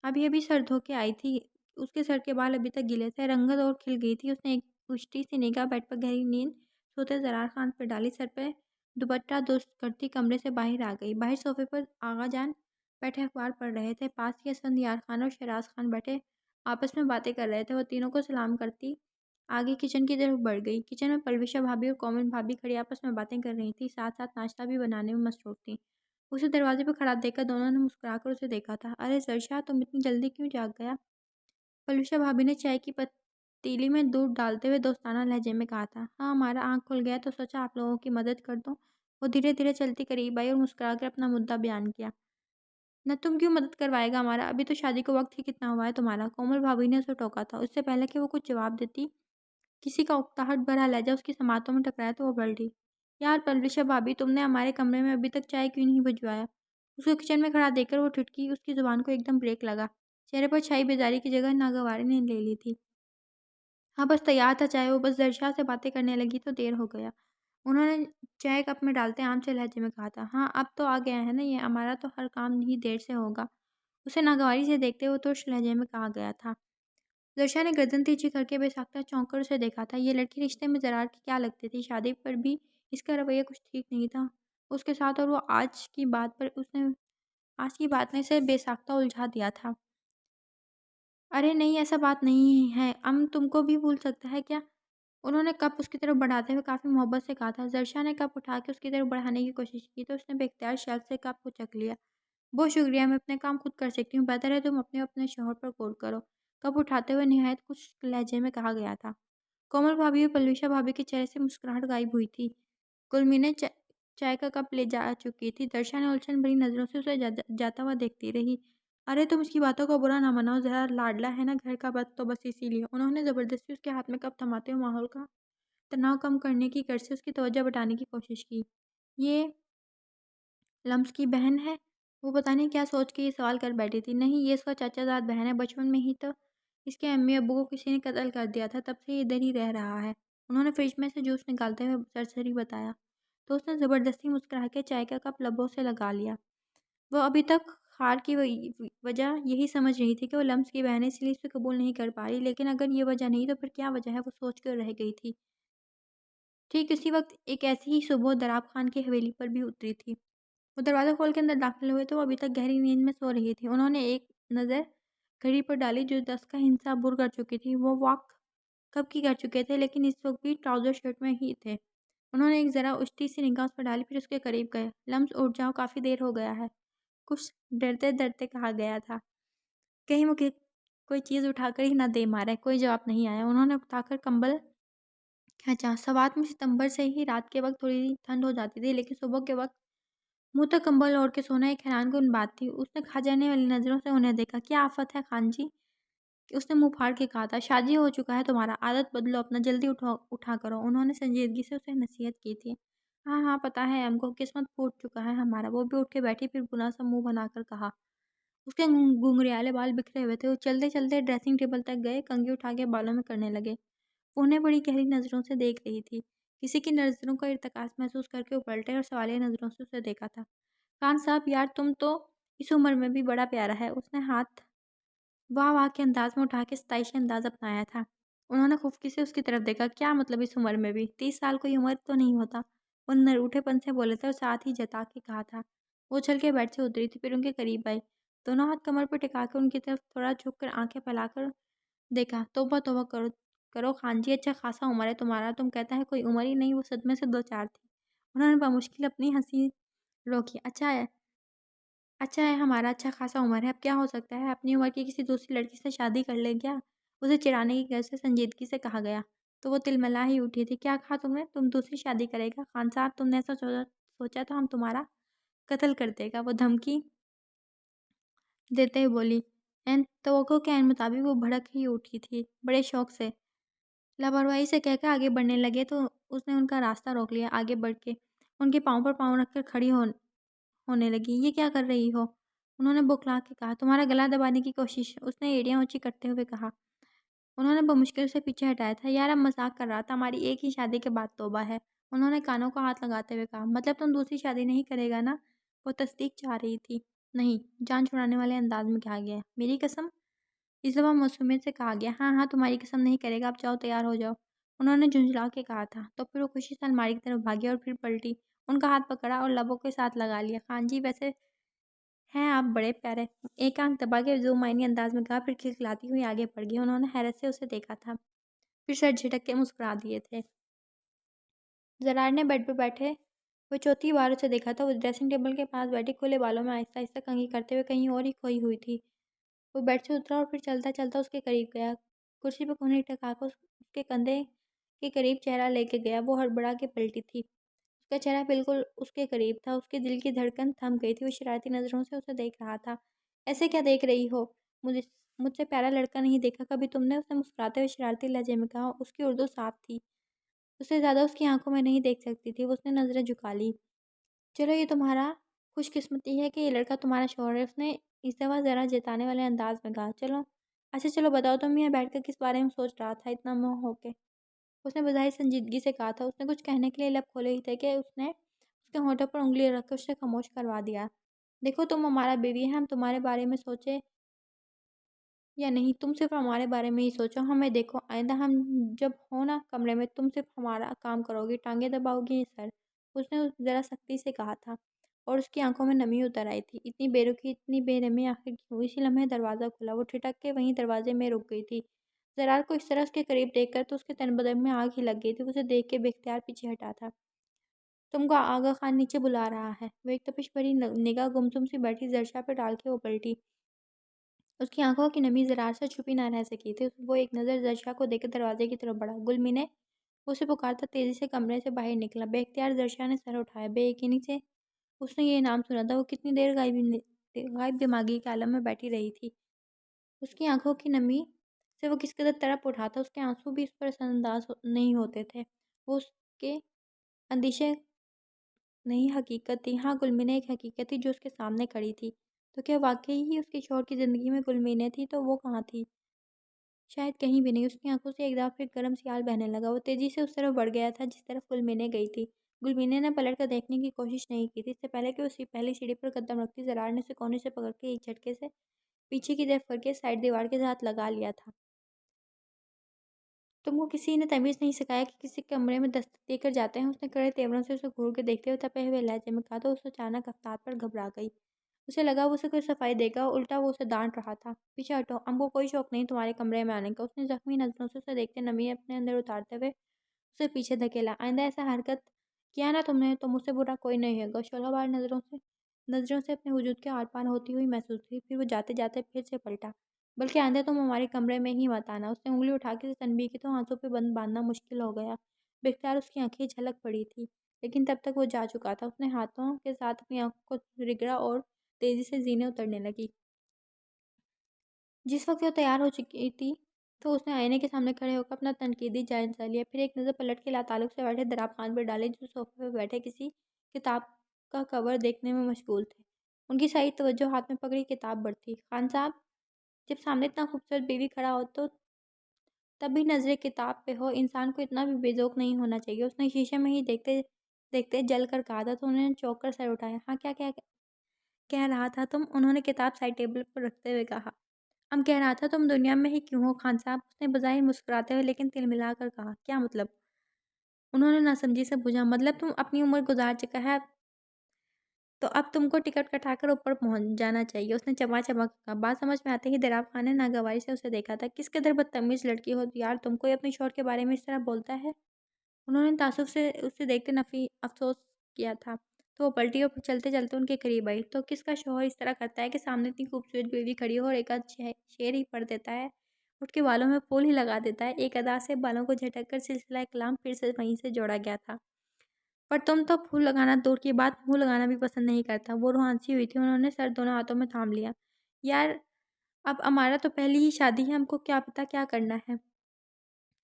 ابھی سر دھو کے آئی تھی۔ اس کے سر کے بال ابھی تک گیلے تھے، رنگت اور کھل گئی تھی۔ اس نے ایک اچھی سی نگاہ بیڈ پر گہری نیند سوتے زرار خان پر ڈالی، سر پہ دوپٹہ درست کرتی کمرے سے باہر آ گئی۔ باہر صوفے پر آغا جان بیٹھے اخبار پڑھ رہے تھے۔ پاس ہی اسفندیار خان اور شہراز خان بیٹھے آپس میں باتیں کر رہے تھے۔ وہ تینوں کو سلام کرتی آگے کچن کی طرف بڑھ گئی۔ کچن میں پلوشا بھابھی اور کومل بھابھی کھڑی آپس میں باتیں کر رہی تھیں، ساتھ ساتھ ناشتہ بھی بنانے میں مصروف تھیں۔ اسے دروازے پہ کھڑا دیکھ کر دونوں نے مسکرا کر اسے دیکھا تھا۔ ارے زرشا، تم اتنی جلدی کیوں جاگ گیا؟ پلوشا بھابھی نے چائے کی پتیلی میں دودھ ڈالتے ہوئے دوستانہ لہجے میں کہا تھا۔ ہاں، ہمارا آنکھ کھل گیا تو سوچا آپ لوگوں کی مدد کر دوں۔ وہ دھیرے دھیرے چلتی قریب آئی اور مسکرا کر اپنا مدعا بیان کیا۔ نہ تم کیوں مدد کروائے گا ہمارا؟ ابھی تو شادی کو وقت ہی کتنا ہوا ہے تمہارا؟ کومل بھابھی نے اسے ٹوکا تھا۔ اس سے پہلے کہ وہ کچھ جواب دیتی، کسی کا اکتاہٹ بھرا لہجہ اس کی سماعتوں میں ٹکرایا تو وہ بلڈی۔ یار پلوشا بھابھی، تم نے ہمارے کمرے میں ابھی تک چائے کیوں نہیں بھجوایا؟ اس کو کچن میں کھڑا دیکھ کر وہ ٹھٹکی۔ اس کی زبان کو ایک دم بریک لگا۔ چہرے پر چھائی بیزاری کی جگہ ناگواری نے لے لی تھی۔ ہاں بس تیار تھا چائے۔ وہ بس زرشا سے باتیں کرنے لگی تو دیر ہو گیا۔ انہوں نے چائے کپ میں ڈالتے عام سے لہجے میں کہا تھا۔ ہاں اب تو آ گیا ہے نا یہ، ہمارا تو ہر کام ہی دیر سے ہوگا۔ اسے ناگواری سے دیکھتے ہوئے ترش لہجے میں کہا گیا تھا۔ زرشا نے گردن تیزی کر کے بے ساختہ چونک کر اسے دیکھا تھا۔ یہ لڑکی رشتے میں زرار کی کیا لگتی تھی؟ شادی پر بھی اس کا رویہ کچھ ٹھیک نہیں تھا اس کے ساتھ، اور وہ آج کی بات نے اسے بے ساختہ الجھا دیا تھا۔ ارے نہیں، ایسا بات نہیں ہے، تم کو بھی بھول سکتا ہے کیا؟ انہوں نے کپ اس کی طرف بڑھاتے ہوئے کافی محبت سے کہا تھا۔ زرشا نے کپ اٹھا کے اس کی طرف بڑھانے کی کوشش کی تو اس نے بے اختیار شیلف سے کپ کو چک لیا۔ بہت شکریہ، میں اپنے کام خود کر سکتی ہوں، بہتر ہے تم اپنے شوہر پر غور کرو، کپ اٹھاتے ہوئے نہایت خوش لہجے میں کہا گیا تھا۔ کومل بھابھی اور پلوشا بھابھی کے چہرے سے مسکراہٹ غائب ہوئی تھی۔ گلمینے چائے کا کپ لے جا چکی تھی۔ درشا نے الجھن بھری نظروں سے اسے جاتا ہوا دیکھتی رہی۔ ارے تم اس کی باتوں کو برا نہ مناؤ، ذرا لاڈلا ہے نا گھر کا، تو بس اسی لیے۔ انہوں نے زبردستی اس کے ہاتھ میں کپ تھماتے ہوئے ماحول کا تناؤ کم کرنے کی غرض سے اس کی توجہ بٹانے کی کوشش کی۔ یہ لمس کی بہن ہے؟ وہ پتہ نہیں کیا سوچ کے یہ سوال کر بیٹھی تھی۔ نہیں، یہ اس کا چچا زاد بہن ہے، بچپن میں ہی تو اس کے امی ابو کو کسی نے قتل کر دیا تھا، تب سے یہ ادھر ہی رہ رہا ہے۔ انہوں نے فریج میں سے جوس نکالتے ہوئے سرسری بتایا تو اس نے زبردستی مسکرا کے چائے کا کپ لبوں سے لگا لیا۔ وہ ابھی تک خار کی وجہ یہی سمجھ رہی تھی کہ وہ لمس کی بہن ہے، اس لیے اسے قبول نہیں کر پا رہی، لیکن اگر یہ وجہ نہیں تو پھر کیا وجہ ہے؟ وہ سوچ کر رہ گئی تھی۔ ٹھیک اسی وقت ایک ایسی ہی صبح دراب خان کی حویلی پر بھی اتری تھی۔ وہ دروازہ کھول کے اندر داخل ہوئے تو وہ ابھی تک گہری نیند میں سو رہی تھی۔ انہوں نے ایک نظر گھڑی پر ڈالی جو 10 کا ہندسہ عبور کر چکی تھی۔ وہ واک کب کی کر چکے تھے، لیکن اس وقت بھی ٹراؤزر شرٹ میں ہی تھے۔ انہوں نے ایک ذرا اچتی سی نگاہ اس پر ڈالی، پھر اس کے قریب گئے۔ لمس اٹھ جاؤ، کافی دیر ہو گیا ہے، کچھ ڈرتے ڈرتے کہا گیا تھا۔ کہیں مجھے کوئی چیز اٹھا کر ہی نہ دے مارے۔ کوئی جواب نہیں آیا۔ انہوں نے اٹھا کر کمبل کھینچا۔ سوات میں ستمبر سے ہی رات کے وقت تھوڑی ٹھنڈ ہو جاتی تھی، لیکن صبح کے وقت منہ تک کمبل اوڑھ کے سونا ایک حیران کن بات تھی۔ اس نے کھا جانے والی نظروں سے انہیں دیکھا۔ کیا آفت ہے خان جی؟ اس نے منہ پھاڑ کے کہا تھا۔ شادی ہو چکا ہے تمہارا، عادت بدلو اپنا، جلدی اٹھا کرو۔ انہوں نے سنجیدگی سے اسے نصیحت کی تھی۔ ہاں ہاں پتہ ہے ہم کو، قسمت پھوٹ چکا ہے ہمارا۔ وہ بھی اٹھ کے بیٹھی، پھر گنا سا منہ بنا کر کہا۔ اس کے گھنگریالے بال بکھرے ہوئے تھے۔ وہ چلتے چلتے ڈریسنگ ٹیبل تک گئے، کنگھی اٹھا کے بالوں میں کرنے لگے۔ وہ انہیں بڑی گہری نظروں سے دیکھ رہی تھی۔ کسی کی نظروں کا ارتکاز محسوس کر کے وہ پلٹے اور سوالیہ نظروں سے اسے دیکھا تھا۔ خان صاحب، یار تم تو اس عمر میں بھی بڑا پیارا ہے۔ اس نے ہاتھ واہ واہ کے انداز میں اٹھا کے ستائشی انداز اپنایا تھا۔ انہوں نے خفکی سے اس کی طرف دیکھا۔ کیا مطلب اس عمر میں بھی؟ 30 سال کوئی عمر تو نہیں ہوتا، وہ نروٹھے پن سے بولے تھے اور ساتھ ہی جتا کے کہا تھا۔ وہ اچھل کے بیڈ سے اتری تھی، پھر ان کے قریب آئی، دونوں ہاتھ کمر پر ٹکا کے ان کی طرف تھوڑا جھک کر آنکھیں پھیلا کر دیکھا۔ توبہ توبہ کرو خان جی، اچھا خاصا عمر ہے تمہارا، تم کہتا ہے کوئی عمر ہی نہیں۔ وہ صدمے سے دو چار تھی۔ انہوں نے بمشکل اپنی ہنسی روکی۔ اچھا ہے ہمارا اچھا خاصا عمر ہے، اب کیا ہو سکتا ہے؟ اپنی عمر کی کسی دوسری لڑکی سے شادی کر لے گیا؟ اسے چڑھانے کی غرض سے سنجیدگی سے کہا گیا تو وہ تلملا ہی اٹھی تھی۔ کیا کہا تم نے؟ تم دوسری شادی کرے گا؟ خان صاحب، تم نے ایسا سوچا تو ہم تمہارا قتل کر دے گا، وہ دھمکی دیتے ہوئے بولی۔ عین توقع کے عین مطابق وہ بھڑک ہی اٹھی تھی، بڑے شوق سے لاپرواہی سے کہہ کر آگے بڑھنے لگے تو اس نے ان کا راستہ روک لیا۔ آگے بڑھ کے ان کے پاؤں پر پاؤں رکھ کر کھڑی ہونے لگی۔ یہ کیا کر رہی ہو؟ انہوں نے بوکھلا کے کہا۔ تمہارا گلا دبانے کی کوشش، اس نے ایڑیاں اونچی کرتے ہوئے کہا۔ انہوں نے بمشکل اسے پیچھے ہٹایا تھا۔ یار اب مذاق کر رہا تھا، ہماری ایک ہی شادی کے بعد توبہ ہے، انہوں نے کانوں کو ہاتھ لگاتے ہوئے کہا۔ مطلب تم دوسری شادی نہیں کرے گا نا؟ وہ تصدیق چاہ رہی تھی۔ نہیں، جان چھڑانے والے انداز میں کہا گیا۔ میری قسم؟ اس دفعہ معصومیت سے کہا گیا۔ ہاں ہاں، تمہاری قسم نہیں کرے گا، اب جاؤ تیار ہو جاؤ، انہوں نے جھنجھلا کے کہا تھا۔ تو پھر وہ خوشی سے الماری کی طرف بھاگی اور پھر پلٹی، ان کا ہاتھ پکڑا اور لبوں کے ساتھ لگا لیا۔ خان جی، ویسے ہیں آپ بڑے پیارے، ایک آنکھ دبا کے ذو معنی انداز میں کہا، پھر کھلکھلاتی ہوئی آگے بڑھ گئی۔ انہوں نے حیرت سے اسے دیکھا تھا، پھر سر جھٹک کے مسکرا دیے تھے۔ زرار نے بیڈ پہ بیٹھے وہ چوتھی بار اسے دیکھا تھا۔ وہ ڈریسنگ ٹیبل کے پاس بیٹھی کھلے بالوں میں آہستہ آہستہ کنگھی کرتے ہوئے کہیں اور ہی کھوئی ہوئی تھی۔ وہ بیڈ سے اترا اور پھر چلتا چلتا اس کے قریب گیا، کرسی پہ کونہی ٹکا کر اس کے کندھے کے قریب چہرہ لے کے گیا۔ وہ ہڑبڑا کے پلٹی تھی، اس کا چہرہ بالکل اس کے قریب تھا۔ اس کے دل کی دھڑکن تھم گئی تھی۔ وہ شرارتی نظروں سے اسے دیکھ رہا تھا۔ ایسے کیا دیکھ رہی ہو؟ مجھ سے پیارا لڑکا نہیں دیکھا کبھی تم نے؟ اس نے مسکراتے ہوئے شرارتی لہجے میں کہا۔ اس کی اردو صاف تھی، اسے زیادہ اس کی آنکھوں میں نہیں دیکھ سکتی تھی۔ وہ اس نے نظریں جھکا لی۔ چلو، یہ تمہارا خوش قسمتی ہے کہ یہ لڑکا تمہارا شوہر ہے، اس نے اس دفعہ ذرا جتانے والے انداز میں کہا۔ چلو اچھا، چلو بتاؤ، تم یہاں بیٹھ کر کس بارے میں سوچ رہا تھا اتنا منہ ہو کے؟ اس نے بظاہر سنجیدگی سے کہا تھا۔ اس نے کچھ کہنے کے لیے لب کھولے ہی تھے کہ اس نے اس کے ہونٹوں پر انگلی رکھ کر اسے خاموش کروا دیا۔ دیکھو، تم ہمارا بیوی ہے، ہم تمہارے بارے میں سوچے یا نہیں، تم صرف ہمارے بارے میں ہی سوچو، ہمیں دیکھو، آئندہ ہم جب ہو نا کمرے میں، تم صرف ہمارا کام کرو گی، ٹانگیں دباؤ گی سر، اس نے ذرا سختی سے کہا تھا اور اس کی آنکھوں میں نمی اتر آئی تھی۔ اتنی بے رخی، اتنی بے رحمی آخر کیوں؟ اسی لمحے دروازہ کھلا، وہ ٹھٹک کے وہیں دروازے میں رک گئی تھی۔ زرار کو اس طرح اس کے قریب دیکھ کر تو اس کے تن بدن میں آگ ہی لگ گئی تھی۔ وہ اسے دیکھ کے بے اختیار پیچھے ہٹا تھا۔ تم کو آغا خان نیچے بلا رہا ہے۔ وہ ایک تپش بھری نگاہ گمسم سی بیٹھی زرشا پہ ڈال کے وہ پلٹی۔ اس کی آنکھوں کی نمی زرار سے چھپی نہ رہ سکی تھی۔ وہ ایک نظر زرشا کو دے کر دروازے کی طرف بڑھا۔ گلمینے، وہ اسے پکارتا تیزی سے کمرے سے باہر نکلا۔ بے اختیار زرشا نے سر اٹھایا۔ بے یقینی سے اس نے یہ نام سنا تھا۔ وہ کتنی دیر غائب دماغی کے عالم میں بیٹھی رہی تھی۔ اس کی آنکھوں کی نمی سے وہ کس قدر تڑپ اٹھا تھا، اس کے آنسو بھی اس پر اثر انداز نہیں ہوتے تھے۔ وہ اس کے اندیشے نہیں حقیقت تھی۔ ہاں، گلمینے ایک حقیقت تھی جو اس کے سامنے کھڑی تھی۔ تو کیا واقعی ہی اس کے شوہر کی زندگی میں گلمینے تھی؟ تو وہ کہاں تھی؟ شاید کہیں بھی نہیں۔ اس کی آنکھوں سے ایک دفعہ پھر گرم سیال بہنے لگا۔ وہ تیزی سے اس طرف بڑھ گیا تھا جس طرف گلمینے گئی تھی۔ گلمینے نے پلٹ کر دیکھنے کی کوشش نہیں کی تھی۔ اس سے پہلے کہ وہ پہلی سیڑھی پر قدم رکھتی، زرار نے اسے کونے سے پکڑ کے ایک جھٹکے سے پیچھے کی طرف کر کے سائڈ دیوار کے ساتھ لگا لیا تھا۔ تم کو کسی نے تمیز نہیں سکھایا کہ کسی کمرے میں دستک دے کر جاتے ہیں؟ اس نے کڑے تیوروں سے اسے گھور کے دیکھتے ہوئے تپے ہوئے لہجے میں کہا تو اس اچانک افتاد پر گھبرا گئی۔ اسے لگا وہ اسے کوئی صفائی دے گا، الٹا وہ اسے ڈانٹ رہا تھا۔ پیچھے ہٹو، ہم کو کوئی شوق نہیں تمہارے کمرے میں آنے کا۔ اس نے زخمی نظروں سے اسے دیکھتے نمی اپنے اندر اتارتے ہوئے اسے پیچھے دھکیلا۔ آئندہ ایسا حرکت کیا نا تم نے تو مجھ سے برا کوئی نہیں ہوگا۔ شعلہ وار نظروں سے اپنے وجود کے آر پار ہوتی ہوئی محسوس ہوئی۔ پھر وہ جاتے جاتے پھر سے پلٹا۔ بلکہ آئندہ تم ہمارے کمرے میں ہی مت آنا۔ اس نے انگلی اٹھا کے اسے تنبیہ کی تو آنسوں پہ بند باندھنا مشکل ہو گیا۔ بے اختیار اس کی آنکھیں جھلک پڑی تھی، لیکن تب تک وہ جا چکا تھا۔ اس نے ہاتھوں کے ساتھ اپنی آنکھوں کو رگڑا اور تیزی سے زینیں اترنے لگی۔ جس وقت وہ تیار ہو چکی تھی تو اس نے آئینے کے سامنے کھڑے ہو کر اپنا تنقیدی جائزہ لیا، پھر ایک نظر پلٹ کے لاتعلق سے بیٹھے دراب خان پر ڈالی جو صوفے پہ بیٹھے کسی کتاب کا کور دیکھنے میں مشغول تھے۔ ان کی ساری توجہ ہاتھ میں پکڑی کتاب پر تھی۔ خان صاحب، جب سامنے اتنا خوبصورت بیوی کھڑا ہو تو تب بھی نظر کتاب پہ ہو، انسان کو اتنا بھی بے ذوق نہیں ہونا چاہیے۔ اس نے شیشے میں ہی دیکھتے دیکھتے جل کر کہا تھا تو انہوں نے چونک کر سر اٹھایا۔ ہاں، کیا کیا کہہ رہا تھا تم؟ انہوں نے کتاب سائڈ ٹیبل پر رکھتے ہوئے کہا۔ کہہ رہا تھا تم دنیا میں ہی کیوں ہو خان صاحب؟ اس نے بظاہر مسکراتے ہوئے لیکن تل ملا کر کہا۔ کیا مطلب؟ انہوں نے ناسمجھی سے پوچھا۔ مطلب تم اپنی عمر گزار چکا ہے تو اب تم کو ٹکٹ کٹا کر اوپر پہنچ جانا چاہیے، اس نے چبا چبا کر کہا۔ بات سمجھ میں آتے ہی دراب خان نے ناگواری سے اسے دیکھا تھا۔ کس قدر بدتمیز لڑکی ہو یار تم، کوئی اپنے شوہر کے بارے میں اس طرح بولتا ہے؟ انہوں نے تعصب سے اسے دیکھتے نفی افسوس کیا تھا تو وہ پلٹی اور چلتے چلتے ان کے قریب آئی۔ تو کس کا شوہر اس طرح کرتا ہے کہ سامنے اتنی خوبصورت بیوی کھڑی ہو اور ایک آدھ شعر ہی پڑھ دیتا ہے، اٹھ کے بالوں میں پھول ہی لگا دیتا ہے؟ ایک ادا سے بالوں کو جھٹک کر سلسلہ کلام پھر سے وہیں سے جوڑا گیا تھا۔ پر تم تو پھول لگانا دور کی بات، منہ لگانا بھی پسند نہیں کرتا۔ وہ روحانسی ہوئی تھی، انہوں نے سر دونوں ہاتھوں میں تھام لیا۔ یار اب ہمارا تو پہلی ہی شادی ہے، ہم کو کیا پتا کیا کرنا ہے؟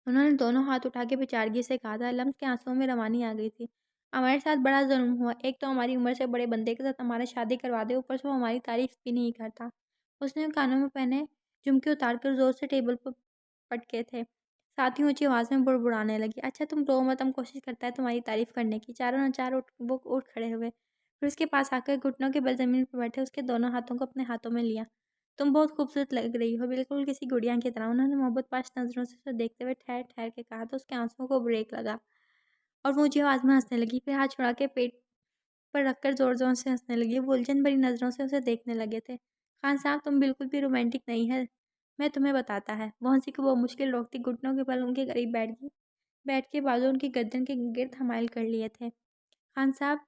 انہوں نے دونوں ہاتھ اٹھا کے بیچارگی سے کہا تھا۔ لمس کے آنسوؤں میں روانی آ گئی تھی۔ ہمارے ساتھ بڑا ظلم ہوا، ایک تو ہماری عمر سے بڑے بندے کے ساتھ ہمارا شادی کروا دے، اوپر سے وہ ہماری تعریف بھی نہیں کرتا۔ اس نے کانوں میں پہنے جھمکے اتار کر زور سے ٹیبل پر پٹکے تھے، ساتھ ہی اونچی آواز میں بڑبڑانے لگی۔ اچھا تم رو مت، ہم کوشش کرتا ہے تمہاری تعریف کرنے کی۔ چاروں ناچار وہ اٹھ کھڑے ہوئے، پھر اس کے پاس آ کر گھٹنوں کے بل زمین پر بیٹھے، اس کے دونوں ہاتھوں کو اپنے ہاتھوں میں لیا۔ تم بہت خوبصورت لگ رہی ہو، بالکل کسی گڑیا کی طرح، انہوں نے محبت پاش نظروں سے اسے دیکھتے ہوئے ٹھہر ٹھہر کے کہا تو اس کے آنسوؤں کو بریک لگا اور وہ اونچی آواز میں ہنسنے لگی، پھر ہاتھ چھڑا کے پیٹ پر رکھ کر زور زور سے ہنسنے لگی۔ وہ الجھن بھری نظروں سے اسے دیکھنے لگے تھے۔ خان صاحب تم بالکل بھی رومانٹک نہیں ہے، میں تمہیں بتاتا ہے۔ وہ ہنسی کو وہ مشکل روکتی، گھٹنوں کے بل ان کے قریب بیٹھ کے بازو ان کی گردن کے گرد حمائل کر لیے تھے۔ خان صاحب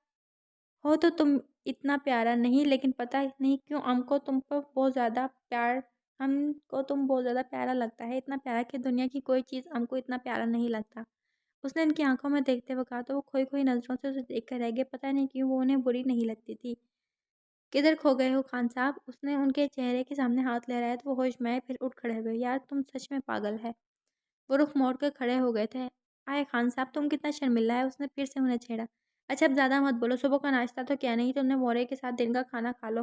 ہو تو تم اتنا پیارا نہیں، لیکن پتہ نہیں کیوں ہم کو تم بہت زیادہ پیارا لگتا ہے، اتنا پیارا کہ دنیا کی کوئی چیز ہم کو اتنا پیارا نہیں لگتا۔ اس نے ان کی آنکھوں میں دیکھتے ہوئے کہا تو وہ کھوئی کھوئی نظروں سے اسے دیکھ کر رہ گئے۔ پتہ نہیں کیوں وہ انہیں بری نہیں لگتی تھی۔ کدھر کھو گئے ہو خان صاحب؟ اس نے ان کے چہرے کے سامنے ہاتھ لہرایا تو وہ ہوش میں آئے، پھر اٹھ کھڑے ہوئے۔ یار تم سچ میں پاگل ہے۔ وہ رخ موڑ کر کھڑے ہو گئے تھے۔ آئے خان صاحب تم کتنا شرملہ ہے، اس نے پھر سے انہیں چھیڑا۔ اچھا اب زیادہ مت بولو، صبح کا ناشتہ تو کیا نہیں، تم نے مورے کے ساتھ دن کا کھانا کھا لو۔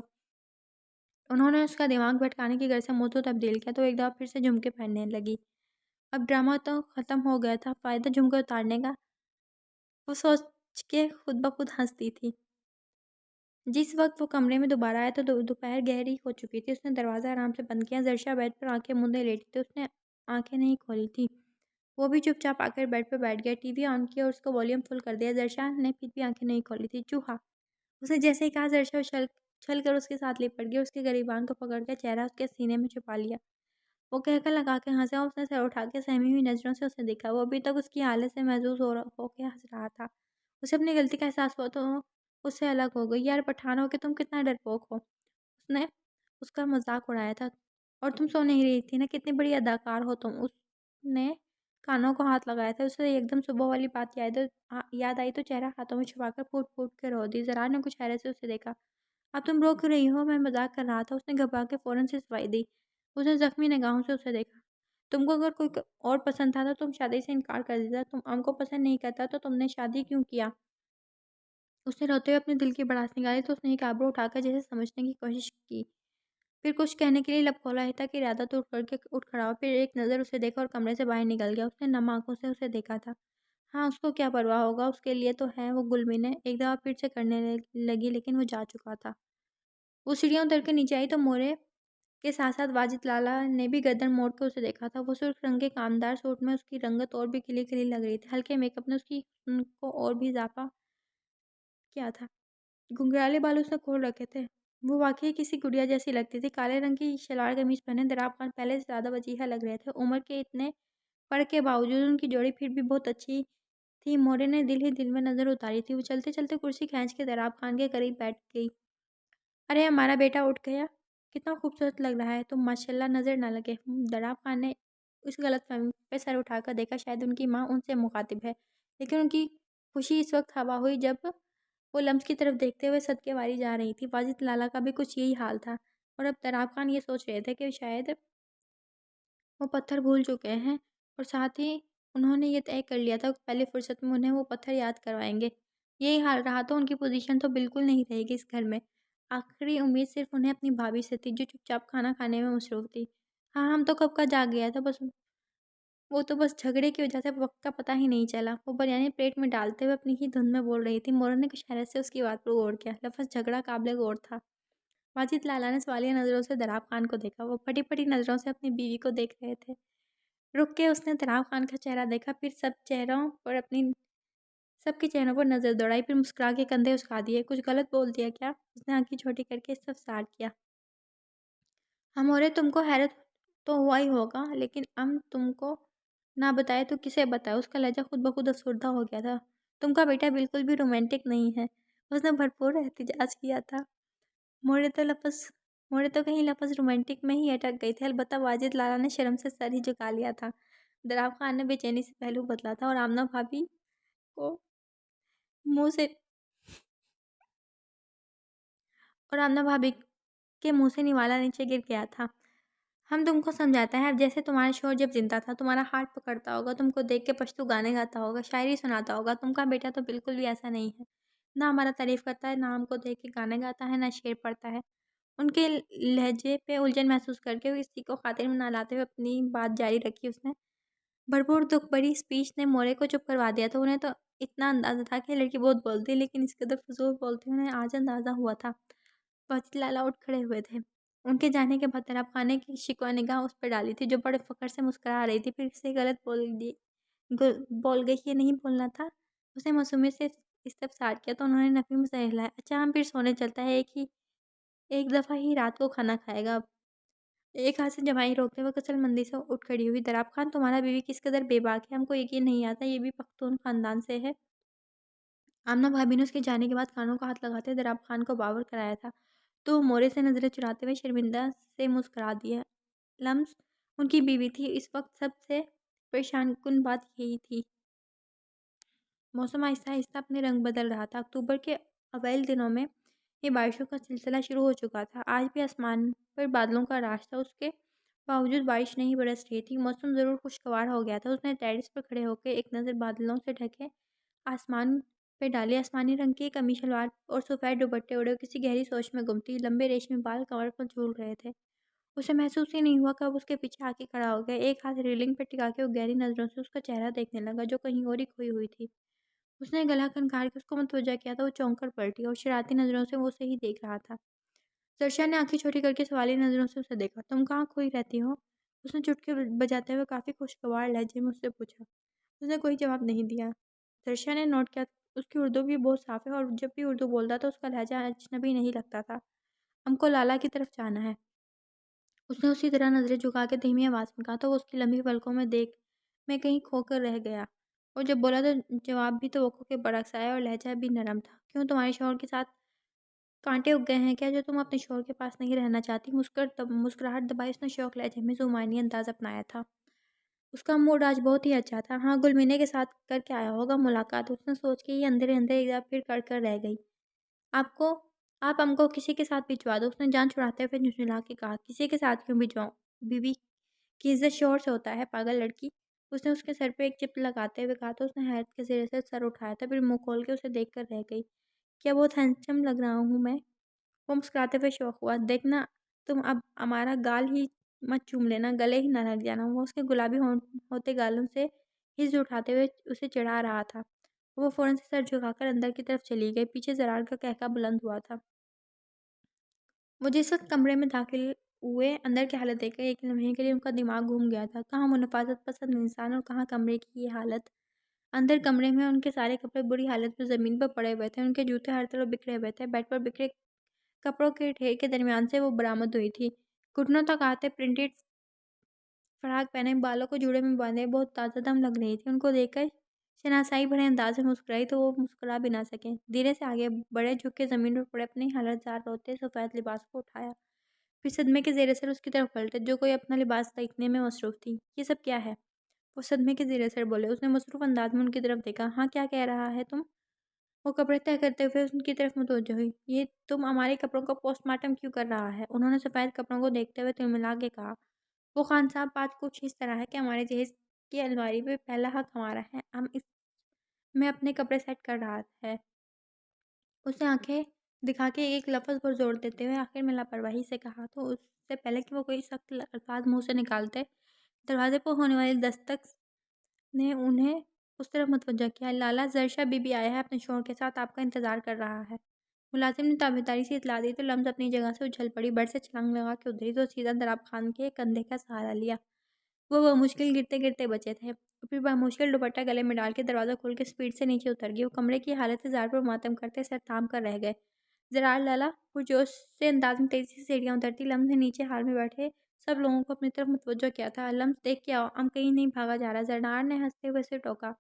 انہوں نے اس کا دماغ بھٹکانے کی غرض سے موضوع تبدیل کیا تو ایک دفعہ پھر سے جھمکے پہننے لگی۔ اب ڈرامہ تو ختم ہو گیا تھا، فائدہ جھمکے اتارنے کا، وہ سوچ کے خود بخود ہنستی تھی۔ جس وقت وہ کمرے میں دوبارہ آیا تو دوپہر گہری ہو چکی تھی۔ اس نے دروازہ آرام سے بند کیا۔ زرشا بیڈ پر آنکھیں مندے لیٹی تھی، اس نے آنکھیں نہیں کھولی تھی۔ وہ بھی چپ چاپ آ کر بیڈ پر بیٹھ گیا، ٹی وی آن کیا اور اس کو والیوم فل کر دیا۔ زرشا نے پھر بھی آنکھیں نہیں کھولی تھی۔ چوہا، اس نے جیسے ہی کہا زرشا چھل کر اس کے ساتھ لپٹ گئی، اس کے گریبان کو پکڑ کر چہرہ اس کے سینے میں چھپا لیا۔ وہ کہکہ لگا کے ہنسا، اس نے سر اٹھا کے سہمی ہوئی نظروں سے اسے دیکھا۔ وہ ابھی تک اس کی حالت سے محظوظ ہو کے ہنس رہا تھا۔ اسے اپنی غلطی کا احساس ہوا تو اس سے الگ ہو گئی۔ یار پٹھان ہو کہ تم کتنا ڈرپوک ہو، اس نے اس کا مذاق اڑایا تھا۔ اور تم سو نہیں رہی تھی نا، کتنی بڑی اداکار ہو تم، اس نے کانوں کو ہاتھ لگایا تھا۔ اسے ایک دم صبح والی بات یاد آئی تو چہرہ ہاتھوں میں چھپا کر پھوٹ پھوٹ کے رو دی۔ زرار نے کچھ حیرت سے اسے دیکھا۔ اب تم رو کیوں رہی ہو؟ میں مذاق کر رہا تھا، اس نے گھبرا کے فوراً سے صفائی دی۔ اس نے زخمی نگاہوں سے اسے دیکھا۔ تم کو اگر کوئی اور پسند تھا تو تم شادی سے انکار کر دیتا، تم ہم کو پسند نہیں کرتا تو تم نے شادی کیوں کیا؟ اس نے روتے ہوئے اپنے دل کی بڑاس نکالی تو اس نے ایک آبرو اٹھا کر جیسے سمجھنے کی کوشش کی، پھر کچھ کہنے کے لیے لب کھولا ہی تھا کہ ارادہ تو اٹھ کھڑا ہوا، پھر ایک نظر اسے دیکھا اور کمرے سے باہر نکل گیا۔ اس نے نم آنکھوں سے اسے دیکھا تھا۔ ہاں اس کو کیا پرواہ ہوگا، اس کے لیے تو ہے وہ گلمی نے ایک دفعہ پھر سے کرنے لگی، لیکن وہ جا چکا تھا۔ وہ سیڑھیاں اتر کے نیچے آئی تو مورے کے ساتھ ساتھ واجد لالا نے بھی گردن موڑ کے اسے دیکھا تھا۔ وہ سرخ رنگ کے کامدار سوٹ میں اس کی رنگت اور بھی کھلی کھلی لگ رہی تھی۔ ہلکے میک اپ نے اس کی حسن کو اور بھی اضافہ کیا تھا۔ گھنگرالے بال اس نے کھول رکھے تھے، وہ واقعی کسی گڑیا جیسی لگتی تھی۔ کالے رنگ کی شلوار قمیض پہنے دراب خان پہلے سے زیادہ وجیحہ لگ رہے تھے۔ عمر کے اتنے فرق کے باوجود ان کی جوڑی پھر بھی بہت اچھی تھی۔ مورے نے دل ہی دل میں نظر اتاری تھی۔ وہ چلتے چلتے کرسی کھینچ کے دراب خان کے قریب بیٹھ گئی۔ ارے ہمارا بیٹا اٹھ گیا، کتنا خوبصورت لگ رہا ہے تم، ماشاءاللہ نظر نہ لگے۔ دراب خان نے اس غلط فہمی پہ سر اٹھا کر دیکھا، شاید ان کی ماں ان سے مخاطب ہے، لیکن ان کی خوشی اس وقت ہوا ہوئی جب وہ لمس کی طرف دیکھتے ہوئے صدقے واری جا رہی تھی۔ واجد لالا کا بھی کچھ یہی حال تھا، اور اب دراب خان یہ سوچ رہے تھے کہ شاید وہ پتھر بھول چکے ہیں، اور ساتھ ہی انہوں نے یہ طے کر لیا تھا کہ پہلی فرصت میں انہیں وہ پتھر یاد کروائیں گے۔ یہی حال رہا تو ان کی پوزیشن تو بالکل نہیں رہے گی اس گھر میں۔ آخری امید صرف انہیں اپنی بھابھی سے تھی جو چپ چاپ کھانا کھانے میں مصروف تھی۔ ہاں ہم تو کب کا جاگ گیا تھا، وہ تو بس جھگڑے کی وجہ سے وقت کا پتہ ہی نہیں چلا۔ وہ بریانی پلیٹ میں ڈالتے ہوئے اپنی ہی دھن میں بول رہی تھی۔ مورن نے کچھ حیرت سے اس کی بات پر غور کیا۔ لفظ جھگڑا قابل غور تھا۔ واجد لالا نے سوالیہ نظروں سے دراب خان کو دیکھا۔ وہ پھٹی پھٹی نظروں سے اپنی بیوی کو دیکھ رہے تھے۔ رک کے اس نے دراب خان کا چہرہ دیکھا، پھر سب کے چہروں پر نظر دوڑائی، پھر مسکرا کے کندھے اچکا دیے۔ کچھ غلط بول دیا کیا؟ اس نے آنکھیں چھوٹی کر کے استفسار کیا۔ ہم اور تم کو حیرت تو ہوا ہی ہوگا، لیکن ہم تم کو نہ بتائے تو کسے بتائے؟ اس کا لہجہ خود بخود افسردہ ہو گیا تھا۔ تم کا بیٹا بالکل بھی رومانٹک نہیں ہے، اس نے بھرپور احتجاج کیا تھا۔ موڑے تو کہیں لفظ رومانٹک میں ہی اٹک گئی تھی۔ البتہ واجد لالا نے شرم سے سر ہی جھکا لیا تھا۔ دراب خان نے بے چینی سے پہلو بدلا تھا اور آمنہ بھابھی کو منہ سے کے منہ سے نوالا نیچے گر گیا تھا۔ ہم تم کو سمجھاتا ہے، اب جیسے تمہارا شوہر جب زندہ تھا تمہارا ہاتھ پکڑتا ہوگا، تم کو دیکھ کے پشتو گانے گاتا ہوگا، شاعری سناتا ہوگا۔ تم کا بیٹا تو بالکل بھی ایسا نہیں ہے، نہ ہمارا تعریف کرتا ہے، نہ ہم کو دیکھ کے گانے گاتا ہے، نہ شعر پڑھتا ہے۔ ان کے لہجے پہ الجھن محسوس کر کے کسی کو خاطر میں نہ لاتے ہوئے اپنی بات جاری رکھی اس نے۔ بھرپور دکھ بڑی اسپیچ نے مورے کو چپ کروا دیا تھا۔ انہیں تو اتنا اندازہ تھا کہ لڑکی بہت بولتی، لیکن اس قدر فضول بولتی انہیں آج اندازہ ہوا تھا۔ واجد لالا اٹھ کھڑے ہوئے تھے۔ ان کے جانے کے بعد دراب خان نے کی شکوہ نگاہ اس پر ڈالی تھی جو بڑے فخر سے مسکرا رہی تھی۔ پھر سے غلط بول گئی، یہ نہیں بولنا تھا؟ اس نے معصومیت سے استفسار کیا تو انہوں نے نفی میں سر ہلایا۔ اچھا ہم پھر سونے چلتا ہے، ایک دفعہ ہی رات کو کھانا کھائے گا اب۔ ایک ہاتھ سے جمائی روکتے ہوئے کسل مندی سے اٹھ کھڑی ہوئی۔ دراب خان تمہارا بیوی کس قدر بے باک ہے، ہم کو یقین نہیں آتا، یہ بھی پختون خاندان سے ہے۔ آمنہ بھابھی نے اس کے جانے کے بعد کانوں کو ہاتھ لگاتے دراب خان کو باور کرایا تھا، تو وہ مورے سے نظریں چراتے ہوئے شرمندہ سے مسکرا دیا۔ لمس ان کی بیوی تھی۔ اس وقت سب سے پریشان کن بات یہی تھی۔ موسم آہستہ آہستہ اپنے رنگ بدل رہا تھا۔ اکتوبر کے اوائل دنوں میں یہ بارشوں کا سلسلہ شروع ہو چکا تھا۔ آج بھی آسمان پر بادلوں کا راج تھا، اس کے باوجود بارش نہیں برس رہی تھی۔ موسم ضرور خوشگوار ہو گیا تھا۔ اس نے ٹیرس پر کھڑے ہو کے ایک نظر بادلوں سے ڈھکے آسمان پہ ڈالی۔ آسمانی رنگ کی قمیص شلوار اور سفید دوپٹے اوڑے کسی گہری سوچ میں گم تھی۔ لمبے ریشمی بال کمر پر جھول رہے تھے۔ اسے محسوس ہی نہیں ہوا کب اس کے پیچھے آ کے کھڑا ہو گیا۔ ایک ہاتھ ریلنگ پہ ٹکا کے وہ گہری نظروں سے اس کا چہرہ دیکھنے لگا جو کہیں اور ہی کھوئی ہوئی تھی۔ اس نے گلا کھنکھار کے اس کو متوجہ کیا تو وہ چونک کر پلٹی اور شرارتی نظروں سے وہ اسے ہی دیکھ رہا تھا۔ سرشا نے آنکھیں چھوٹی کر کے سوالی نظروں سے اسے دیکھا۔ تم کہاں کھوئی رہتی ہو؟ اس نے چٹکے بجاتے ہوئے کافی خوشگوار لہجے میں اس سے پوچھا۔ اس نے کوئی جواب نہیں دیا۔ سرشا نے نوٹ کیا اس کی اردو بھی بہت صاف ہے اور جب بھی اردو بولتا تو اس کا لہجہ اجنبی نہیں لگتا تھا۔ ہم کو لالا کی طرف جانا ہے، اس نے اسی طرح نظریں جھکا کے دھیمی آواز میں کہا تو وہ اس کی لمبی پلکوں میں کہیں کھو کر رہ گیا، اور جب بولا تو جواب بھی توقع کے برعکس آیا اور لہجہ بھی نرم تھا۔ کیوں تمہارے شوہر کے ساتھ کانٹے اگ گئے ہیں کیا جو تم اپنے شوہر کے پاس نہیں رہنا چاہتی؟ مسکراہٹ دبائی اس نے شوق لہجے میں زمانی انداز اپنایا تھا۔ اس کا موڈ آج بہت ہی اچھا تھا۔ ہاں گلمینے کے ساتھ کر کے آیا ہوگا ملاقات، اس نے سوچ کے ہی اندھیرے اندھیرے ایک بار پھر کر رہ گئی۔ آپ ہم کو کسی کے ساتھ بھجوا دو، اس نے جان چھڑاتے ہوئے جھنجھلا کے کہا۔ کسی کے ساتھ کیوں بھجواؤں؟ بیوی کی عزت شوہر سے ہوتا ہے پاگل لڑکی، اس نے اس کے سر پہ ایک چپٹ لگاتے ہوئے کہا تو اس نے حیرت کے زیر سے سر اٹھایا تھا، پھر منہ کھول کے اسے دیکھ کر رہ گئی۔ کیا بہت ہینڈسم لگ رہا ہوں میں؟ وہ مسکراتے ہوئے شوق ہوا۔ دیکھنا تم اب ہمارا گال ہی مت چوم لینا، گلے ہی نہ لگ جانا۔ وہ اس کے گلابی ہوتے گالوں سے ہز اٹھاتے ہوئے اسے چڑھا رہا تھا۔ وہ فوراً سے سر جھکا کر اندر کی طرف چلی گئی۔ پیچھے زرار کا قہقہ بلند ہوا تھا۔ وہ جس وقت کمرے میں داخل ہوئے اندر کی حالت دیکھ کر ایک لمحے کے لیے ان کا دماغ گھوم گیا تھا۔ کہاں منافقت پسند انسان اور کہاں کمرے کی یہ حالت۔ اندر کمرے میں ان کے سارے کپڑے بری حالت میں زمین پر پڑے ہوئے تھے، ان کے جوتے ہر طرف بکھرے ہوئے تھے۔ بیڈ پر بکھرے کپڑوں کے ڈھیر کے درمیان سے وہ برآمد ہوئی تھی، گھٹنوں تک آتے پرنٹڈ فراق پہنے، بالوں کو جوڑے میں باندھے، بہت تازہ دم لگ رہی تھی۔ ان کو دیکھ کر شناسائی بھرے انداز میں مسکرائی تو وہ مسکرا بھی نہ سکے۔ دھیرے سے آگے بڑھے، جھک کے زمین پر پڑے اپنی حالت زار ہوتے سفید لباس کو اٹھایا، پھر صدمے کے زیر سر اس کی طرف پلٹے جو کوئی اپنا لباس دیکھنے میں مصروف تھی۔ یہ سب کیا ہے؟ وہ صدمے کے زیر سر بولے۔ اس نے مصروف انداز میں ان کی طرف دیکھا۔ ہاں کیا کہہ رہا ہے تم؟ وہ کپڑے طے کرتے ہوئے ان کی طرف متوجہ ہوئی۔ یہ تم ہمارے کپڑوں کا پوسٹ مارٹم کیوں کر رہا ہے؟ انہوں نے سفید کپڑوں کو دیکھتے ہوئے تلملا کے کہا۔ وہ خان صاحب بات کچھ اس طرح ہے کہ ہمارے جہیز کی الماری پہ پہلا حق ہمارا ہے، ہم اس میں اپنے کپڑے سیٹ کر رہا ہے۔ اس نے آنکھیں دکھا کے ایک لفظ پر زور دیتے ہوئے آخر میں لاپرواہی سے کہا تو اس سے پہلے کہ وہ کوئی سخت الفاظ منہ سے نکالتے، دروازے پر ہونے والی دستک نے انہیں اس طرف متوجہ کیا۔ لالا، زرشا بی بی آیا ہے، اپنے شوہر کے ساتھ آپ کا انتظار کر رہا ہے۔ ملازم نے تابعداری سے اطلاع دی تو لمز اپنی جگہ سے اچھل پڑی، بیڈ سے چھلانگ لگا کے اتری تو سیدھا دراب خان کے کندھے کا سہارا لیا۔ وہ بمشکل گرتے گرتے بچے تھے، پھر بمشکل دوپٹہ گلے میں ڈال کے دروازہ کھول کے اسپیڈ سے نیچے اتر گئی۔ وہ کمرے کی حالت زار پر ماتم کرتے سر تھام کر رہ گئے۔ زرار لالا پرجوش سے انداز میں تیزی سے سیڑھیاں اترتی، لمز نے نیچے ہال میں بیٹھے سب لوگوں کو اپنی طرف متوجہ کیا تھا۔ لمز، دیکھ کے آؤ، ام کہیں نہیں بھاگا جا رہا، زرار نے ہنستے ہوئے اسے ٹوکا۔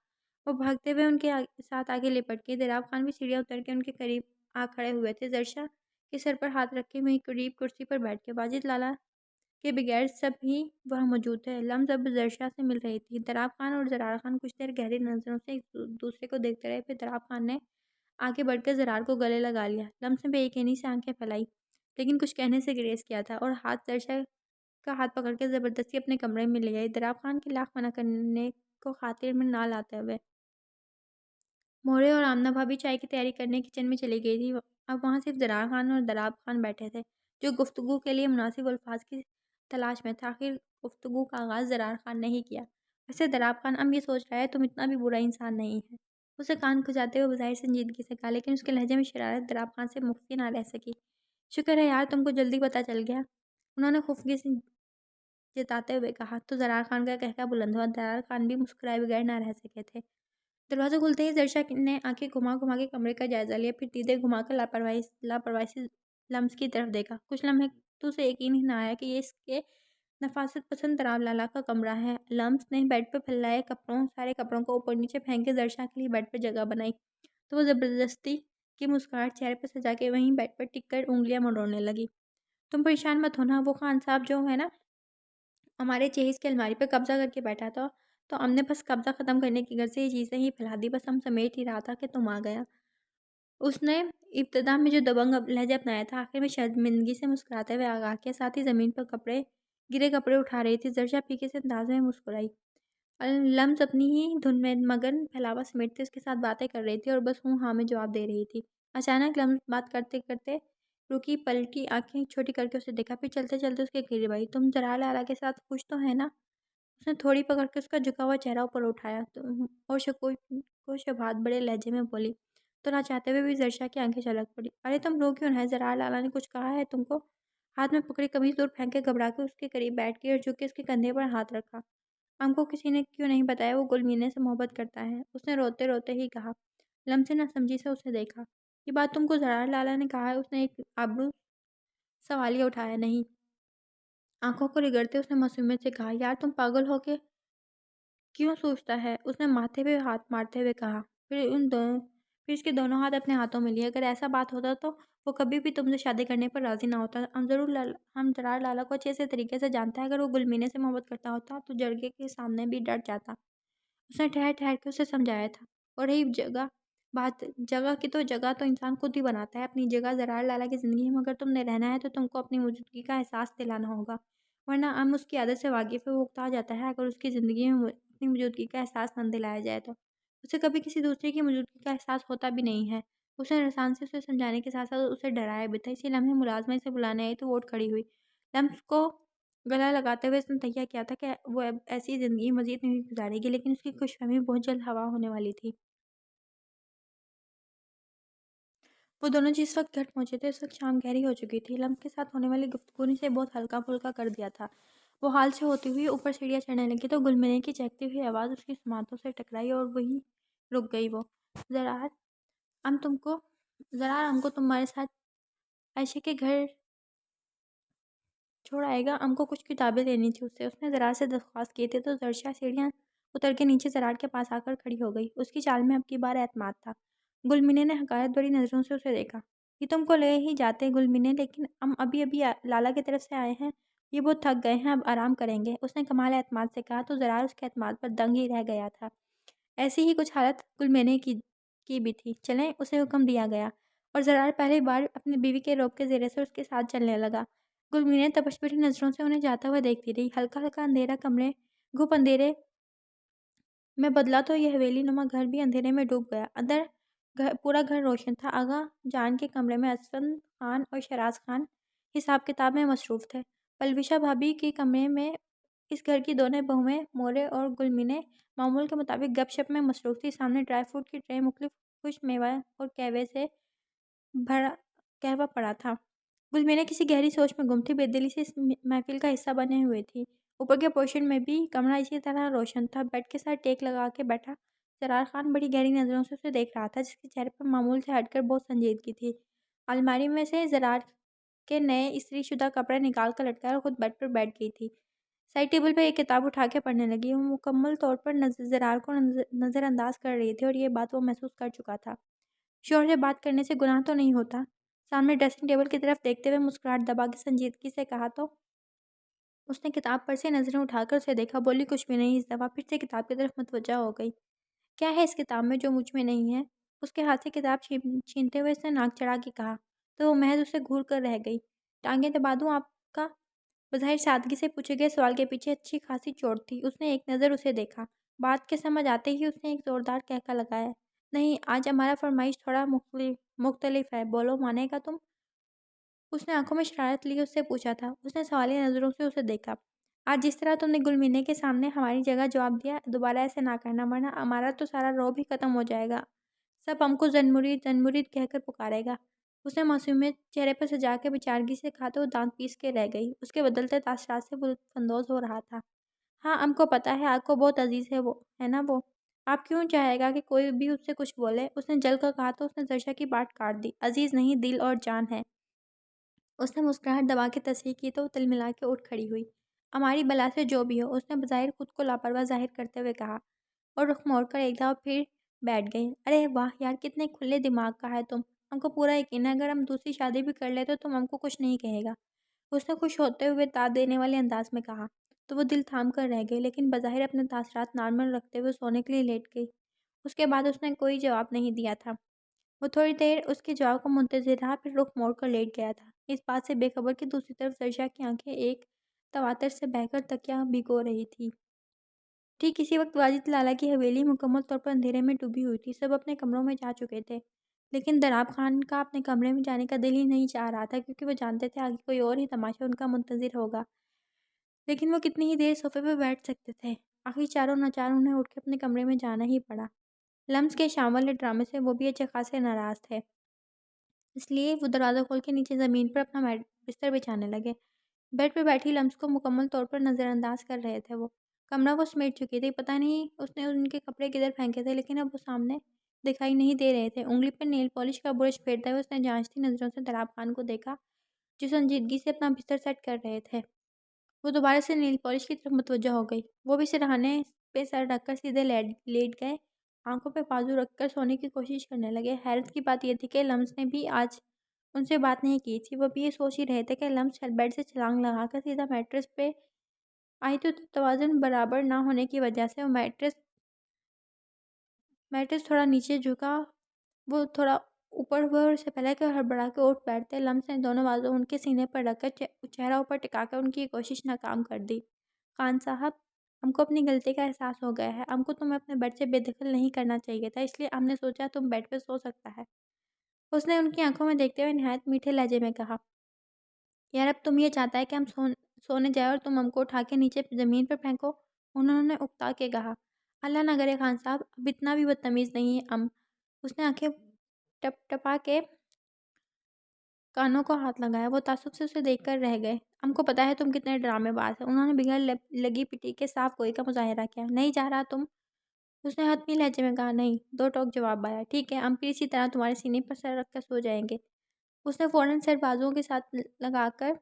وہ بھاگتے ہوئے ان کے ساتھ آگے لپٹ گئی۔ دراب خان بھی سیڑھیاں اتر کے ان کے قریب آ کھڑے ہوئے تھے، زرشا کے سر پر ہاتھ رکھے وہیں قریب کرسی پر بیٹھ کے۔ واجد لالا کے بغیر سب ہی وہاں موجود تھے۔ لمز اب زرشا سے مل رہی تھی۔ دراب خان اور زرار خان کچھ دیر گہری نظروں سے ایک دوسرے کو دیکھتے رہے، پھر دراب خان نے آگے بڑھ کر زرار کو گلے لگا لیا۔ لمز نے بے یقینی سے آنکھیں پھیلائی لیکن کچھ کہنے سے گریز کیا تھا اور ہاتھ زرشا کا ہاتھ پکڑ کے زبردستی اپنے کمرے میں لے گئی، دراب خان کی لاکھ منع کرنے کو خاطر میں نہ لاتے ہوئے۔ مورے اور آمنہ بھابھی چائے کی تیاری کرنے کچن میں چلی گئی تھی۔ اب وہاں صرف زرار خان اور دراب خان بیٹھے تھے جو گفتگو کے لیے مناسب الفاظ کی تلاش میں تھا۔ آخر گفتگو کا آغاز زرار خان نے ہی کیا۔ ویسے دراب خان، ام یہ سوچ رہا ہے تم اتنا بھی برا انسان نہیں ہے، اسے کان کھجاتے ہوئے بظاہر سنجیدگی سے کہا، لیکن اس کے لہجے میں شرارت دراب خان سے مخفی نہ رہ سکی۔ شکر ہے یار تم کو جلدی پتہ چل گیا، انہوں نے خفگی سے جتاتے ہوئے کہا۔ تو زرار خان کا قہقہ بلند ہوا۔ زرار خان بھی مسکرائے بغیر نہ رہ سکے تھے۔ دروازہ کھلتے ہی زرشا نے آنکھیں گھما گھما کے کمرے کا جائزہ لیا، پھر دیدے گھما کر لاپرواہی سے لمز کی طرف دیکھا۔ کچھ لمحے تو اسے یقین ہی نہ آیا کہ یہ اس کے نفاست پسند دراب لالا کا کمرہ ہے۔ لمز نے بیڈ پہ پھیلائے سارے کپڑوں کو اوپر نیچے پھینک کے زرشا کے لیے بیڈ پہ جگہ بنائی تو وہ زبردستی کی مسکراہٹ چہرے پہ سجا کے وہیں بیڈ پر ٹک کر انگلیاں مروڑنے لگی۔ تم پریشان مت ہونا، وہ خان صاحب جو ہے نا ہمارے جہیز کی الماری پہ قبضہ کر کے بیٹھا تھا تو ہم نے بس قبضہ ختم کرنے کی غرض سے یہ چیزیں ہی پھیلا دی، بس ہم سمیٹ ہی رہا تھا کہ تم آ گیا۔ اس نے ابتدا میں جو دبنگ لہجہ اپنایا تھا آخر میں شرمندگی سے مسکراتے ہوئے آگاہ کیا، ساتھ ہی زمین پر گرے کپڑے اٹھا رہی تھی۔ زرشا پھیکے سے انداز میں مسکرائی۔ لمز اپنی ہی دھن میں مگن پھیلاوا سمیٹتے اس کے ساتھ باتیں کر رہی تھی اور بس ہوں ہاں میں جواب دے رہی تھی۔ اچانک لمز بات کرتے کرتے رکی، پلٹی، آنکھیں چھوٹی کر کے اسے دیکھا، پھر چلتے چلتے اس کے قریب آئی۔ تم زرار لالا کے ساتھ خوش تو ہے نا؟ اس نے تھوڑی پکڑ کے اس کا جھکا ہوا چہرہ اوپر اٹھایا اور شکوہ شبہات بڑے لہجے میں بولی تو نہ چاہتے ہوئے بھی زرشا کی آنکھیں چھلک پڑی۔ ارے تم رو کیوں رہے؟ زرار لالا نے کچھ کہا ہے تم کو؟ ہاتھ میں پکڑی قمیض دور پھینک کے گھبرا کے اس کے قریب بیٹھ گئی اور جھک کے اس کے کندھے پر ہاتھ رکھا۔ ہم کو کسی نے کیوں نہیں بتایا وہ گل مینے سے محبت کرتا ہے؟ اس نے روتے روتے ہی کہا۔ لمز نے ناسمجھی سے اسے دیکھا۔ یہ بات تم کو زرار لالا نے کہا ہے؟ اس نے ایک آبرو سوالیہ اٹھایا۔ نہیں۔ آنکھوں کو رگڑتے اس نے معصومیت سے کہا۔ یار تم پاگل ہو کے کیوں سوچتا ہے؟ اس نے ماتھے پہ ہاتھ مارتے ہوئے کہا، پھر اس کے دونوں ہاتھ اپنے ہاتھوں میں لیے۔ اگر ایسا بات ہوتا تو وہ کبھی بھی تم سے شادی کرنے پر راضی نہ ہوتا۔ ہم زرار لالا کو اچھے سے طریقے سے جانتا ہے، اگر وہ گلمینے سے محبت کرتا ہوتا تو جرگے کے سامنے بھی ڈٹ جاتا۔ اس نے ٹھہر ٹھہر کے اسے سمجھایا تھا۔ اور رہی جگہ کی تو جگہ تو انسان خود ہی بناتا ہے اپنی جگہ زرار لالا کی زندگی میں اگر تم نے رہنا ہے تو تم کو اپنی موجودگی کا احساس دلانا ہوگا، ورنہ ہم اس کی عادت سے واقف ہے، وہ اکتا جاتا ہے اگر اس کی زندگی میں اپنی موجودگی کا احساس نہ دلایا جائے تو اسے کبھی کسی دوسرے کی موجودگی کا احساس ہوتا بھی نہیں ہے۔ اس نے رسان سے اسے سمجھانے کے ساتھ ساتھ اسے ڈرایا بھی تھا۔ اسی لمحے ملازمہ اسے بلانے آئی تو وہ اٹھ کھڑی ہوئی۔ لمز کو گلا لگاتے ہوئے اس نے تہیہ کیا تھا کہ وہ اب ایسی زندگی مزید نہیں گزارے گی، لیکن اس کی خوش فہمی بہت جلد ہوا ہونے والی تھی۔ وہ دونوں جس وقت گھر پہنچے تھے اس وقت شام گہری ہو چکی تھی۔ لمز کے ساتھ ہونے والی گفتگو نے اسے بہت ہلکا پھلکا کر دیا تھا۔ وہ ہال سے ہوتی ہوئی اوپر سیڑھیاں چڑھنے لگی تو گلمینے کی چہکتی ہوئی آواز اس کی سماعتوں سے ٹکرائی اور وہیں رک گئی۔ وہ زرار ہم کو تمہارے ساتھ عائشہ کے گھر چھوڑ آئے گا؟ ہم کو کچھ کتابیں لینی تھی اس سے، اس نے زرار سے درخواست کی تھی تو زرشا سیڑھیاں اتر کے نیچے زرار کے پاس آ کر کھڑی ہو گئی۔ اس کی چال میں اب کی بار اعتماد تھا۔ گلمینے نے حقارت بھری نظروں سے اسے دیکھا۔ یہ تم کو لے ہی جاتے گلمینے، لیکن ہم ابھی لالا کی طرف سے آئے ہیں، یہ بہت تھک گئے ہیں، اب آرام کریں گے، اس نے کمال اعتماد سے کہا تو زرار اس کے اعتماد پر دنگ ہی رہ گیا تھا۔ ایسی ہی کچھ حالت گلمینے کی بھی تھی۔ چلیں، اسے حکم دیا گیا اور زرار پہلی بار اپنی بیوی کے روب کے زیرے سے اس کے ساتھ چلنے لگا۔ گلمینے تپش بھری نظروں سے انہیں جاتا ہوا دیکھتی رہی۔ ہلکا ہلکا اندھیرا کمرے گھپ اندھیرے میں بدلا تو یہ حویلی نما گھر بھی اندھیرے میں ڈوب گیا۔ اندر پورا گھر روشن تھا۔ آغا جان کے کمرے میں اسفند خان اور شراز خان حساب کتاب میں مصروف تھے۔ پلوشا بھابھی کے کمرے میں اس گھر کی دونوں بہویں مورے اور گلمینے معمول کے مطابق گپ شپ میں مصروف تھی۔ سامنے ڈرائی فروٹ کی ٹرے، مختلف خوش میوہ اور قہوے سے بھرا قہوہ پڑا تھا۔ گلمینے کسی گہری سوچ میں گم تھی، بے دلی سے اس محفل کا حصہ بنے ہوئے تھی۔ اوپر کے پورشن میں بھی کمرہ اسی طرح روشن تھا۔ بیڈ کے ساتھ ٹیک لگا کے بیٹھا سرار خان بڑی گہری نظروں سے اسے دیکھ رہا تھا، جس کے چہرے پر معمول سے ہٹ کر بہت سنجیدگی تھی۔ الماری میں سے زرار کے نئے استری شدہ کپڑے نکال کر لٹکایا اور خود بیڈ پر بیٹھ گئی تھی۔ سائڈ ٹیبل پر ایک کتاب اٹھا کے پڑھنے لگی۔ وہ مکمل طور پر زرار کو نظر انداز کر رہی تھی اور یہ بات وہ محسوس کر چکا تھا۔ شوہر سے بات کرنے سے گناہ تو نہیں ہوتا؟ سامنے ڈریسنگ ٹیبل کی طرف دیکھتے ہوئے مسکراہٹ دبا کے سنجیدگی سے کہا تو اس نے کتاب پر سے نظریں اٹھا کر اسے دیکھا، بولی کچھ بھی نہیں۔ اس دفعہ پھر سے کتاب کی طرف متوجہ ہو گئی۔ کیا ہے اس کتاب میں جو مجھ میں نہیں ہے؟ اس کے ہاتھ سے کتاب چھینتے ہوئے اس نے ناک چڑھا کے کہا تو وہ محض اسے گھور کر رہ گئی۔ ٹانگیں دبا دوں آپ کا؟ بظاہر سادگی سے پوچھے گئے سوال کے پیچھے اچھی خاصی چوٹ تھی۔ اس نے ایک نظر اسے دیکھا۔ بات کے سمجھ آتے ہی اس نے ایک زوردار کہکا لگایا۔ نہیں، آج ہمارا فرمائش تھوڑا مختلف ہے، بولو مانے گا تم؟ اس نے آنکھوں میں شرارت لیے اس سے پوچھا تھا۔ اس نے سوالیہ نظروں سے اسے دیکھا۔ آج جس طرح تم نے گلمینے کے سامنے ہماری جگہ جواب دیا، دوبارہ ایسے نہ کرنا، ورنہ ہمارا تو سارا رعب ہی ختم ہو جائے گا۔ سب ہم کو زن مرید کہہ کر پکارے گا۔ اس نے معصومیت چہرے پر سجا کے بیچارگی سے کہا تو وہ دانت پیس کے رہ گئی۔ اس کے بدلتے تاثرات سے وہ لطف اندوز ہو رہا تھا۔ ہاں، ہم کو پتہ ہے آپ کو بہت عزیز ہے نا وہ؟ آپ کیوں چاہے گا کہ کوئی بھی اس سے کچھ بولے؟ اس نے جل کر کہا تو اس نے زرشا کی بات کاٹ دی۔ عزیز نہیں، دل اور جان ہے۔ اس نے مسکراہٹ دبا کے تصحیح کی تو وہ تلملا کے اٹھ کھڑی ہوئی۔ ہماری بلا سے جو بھی ہو، اس نے بظاہر خود کو لاپرواہ ظاہر کرتے ہوئے کہا اور رخ موڑ کر ایک دفعہ پھر بیٹھ گئی۔ ارے واہ یار، کتنے کھلے دماغ کا ہے تم! ہم کو پورا یقین ہے اگر ہم دوسری شادی بھی کر لیں تو تم ہم کو کچھ نہیں کہے گا۔ اس نے خوش ہوتے ہوئے داد دینے والے انداز میں کہا تو وہ دل تھام کر رہ گئی، لیکن بظاہر اپنے تاثرات نارمل رکھتے ہوئے سونے کے لیے لیٹ گئی۔ اس کے بعد اس نے کوئی جواب نہیں دیا تھا۔ وہ تھوڑی دیر اس کے جواب کا منتظر رہا، پھر رخ موڑ کر لیٹ گیا تھا، اس بات سے بے خبر کہ دوسری طرف زرشا کی آنکھیں ایک تواتر سے بہہ کر تکیہ بھگو رہی تھی۔ ٹھیک اسی وقت واجد لالا کی حویلی مکمل طور پر اندھیرے میں ڈوبی ہوئی تھی۔ سب اپنے کمروں میں جا چکے تھے، لیکن دراب خان کا اپنے کمرے میں جانے کا دل ہی نہیں چاہ رہا تھا، کیونکہ وہ جانتے تھے آگے کوئی اور ہی تماشا ان کا منتظر ہوگا۔ لیکن وہ کتنی ہی دیر صوفے پہ بیٹھ سکتے تھے؟ آخری چاروں ناچار انہیں اٹھ کے اپنے کمرے میں جانا ہی پڑا۔ لمس کے شام والے ڈرامے سے وہ بھی اچھے خاصے ناراض تھے، اس لیے وہ دروازہ کھول کے نیچے زمین پر اپنا بستر بچھانے لگے۔ بیڈ پہ بیٹھی لمس کو مکمل طور پر نظر انداز کر رہے تھے۔ وہ کمرہ وہ سمیٹ چکی تھی، پتہ نہیں اس نے ان کے کپڑے کدھر پھینکے تھے، لیکن اب وہ سامنے دکھائی نہیں دے رہے تھے۔ انگلی پر نیل پالش کا برش پھیرتے ہوئے اس نے جانچتی نظروں سے دراب خان کو دیکھا، جو سنجیدگی سے اپنا بستر سیٹ کر رہے تھے۔ وہ دوبارہ سے نیل پالش کی طرف متوجہ ہو گئی۔ وہ بھی سرہانے پہ سر رکھ کر سیدھے لیٹ گئے، آنکھوں پہ بازو رکھ کر سونے کی کوشش کرنے لگے۔ حیرت کی بات یہ تھی کہ لمس نے بھی آج ان سے بات نہیں کی تھی۔ وہ بھی یہ سوچ ہی رہے تھے کہ لمس بیڈ سے چھلانگ لگا کر سیدھا میٹرس پہ آئی تو توازن برابر نہ ہونے کی وجہ سے وہ میٹرس تھوڑا نیچے جھکا، وہ تھوڑا اوپر ہوا اور اس سے پہلے کہ ہڑبڑا کے اٹھ بیٹھتے، لمس نے دونوں بازو ان کے سینے پر رکھ کر چہرہ اوپر ٹکا کر ان کی کوشش ناکام کر دی۔ خان صاحب، ہم کو اپنی غلطی کا احساس ہو گیا ہے۔ ہم کو تمہیں اپنے بیڈ سے بے دخل نہیں کرنا چاہیے تھا، اس لیے ہم نے سوچا تم بیڈ پہ سو سکتا ہے۔ اس نے ان کی آنکھوں میں دیکھتے ہوئے نہایت میٹھے لہجے میں کہا، یار اب تم یہ چاہتا ہے کہ ہم سونے جائیں اور تم ہم کو اٹھا کے نیچے زمین پر پھینکو؟ انہوں نے اکتا کے کہا۔ اللہ نہ کرے خان صاحب، اب اتنا بھی بدتمیز نہیں ہے ہم۔ اس نے آنکھیں ٹپ ٹپا کے کانوں کو ہاتھ لگایا۔ وہ تعصب سے اسے دیکھ کر رہ گئے۔ ہم کو پتا ہے تم کتنے ڈرامے باز ہیں۔ انہوں نے بغیر لگی پٹی کے صاف گوئی کا مظاہرہ کیا۔ نہیں جا رہا تم؟ اس نے حتمی لہجے میں کہا۔ نہیں، دو ٹوک جواب آیا۔ ٹھیک ہے، ہم پھر اسی طرح تمہارے سینے پر سر رکھ کر سو جائیں گے۔ اس نے فوراً سر بازوؤں کے ساتھ لگا کر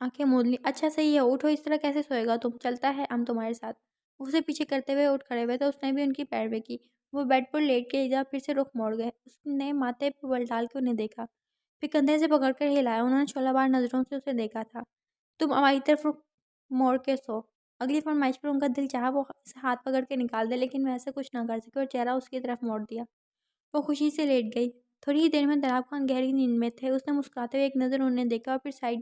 آنکھیں موند لی۔ اچھا صحیح ہے، اٹھو، اس طرح کیسے سوئے گا تم؟ چلتا ہے ہم تمہارے ساتھ۔ اسے پیچھے کرتے ہوئے اٹھ کھڑے ہوئے تو اس نے بھی ان کی پیروی کی۔ وہ بیڈ پر لیٹ کے ایک پھر سے رخ موڑ گئے۔ اس نے ماتھے پہ بل ڈال کے انہیں دیکھا، پھر کندھے سے پکڑ کر ہلایا۔ انہوں نے شعلہ بار نظروں سے اسے دیکھا تھا۔ تم ہماری طرف رخ موڑ کے سو۔ اگلی فرمائش پر ان کا دل چاہا وہ اسے ہاتھ پکڑ کے نکال دے، لیکن وہ ایسا کچھ نہ کر سکے اور چہرہ اس کی طرف موڑ دیا۔ وہ خوشی سے لیٹ گئی۔ تھوڑی ہی دیر میں دراب خان گہری نیند میں تھے۔ اس نے مسکراتے ہوئے ایک نظر انہیں دیکھا اور پھر سائڈ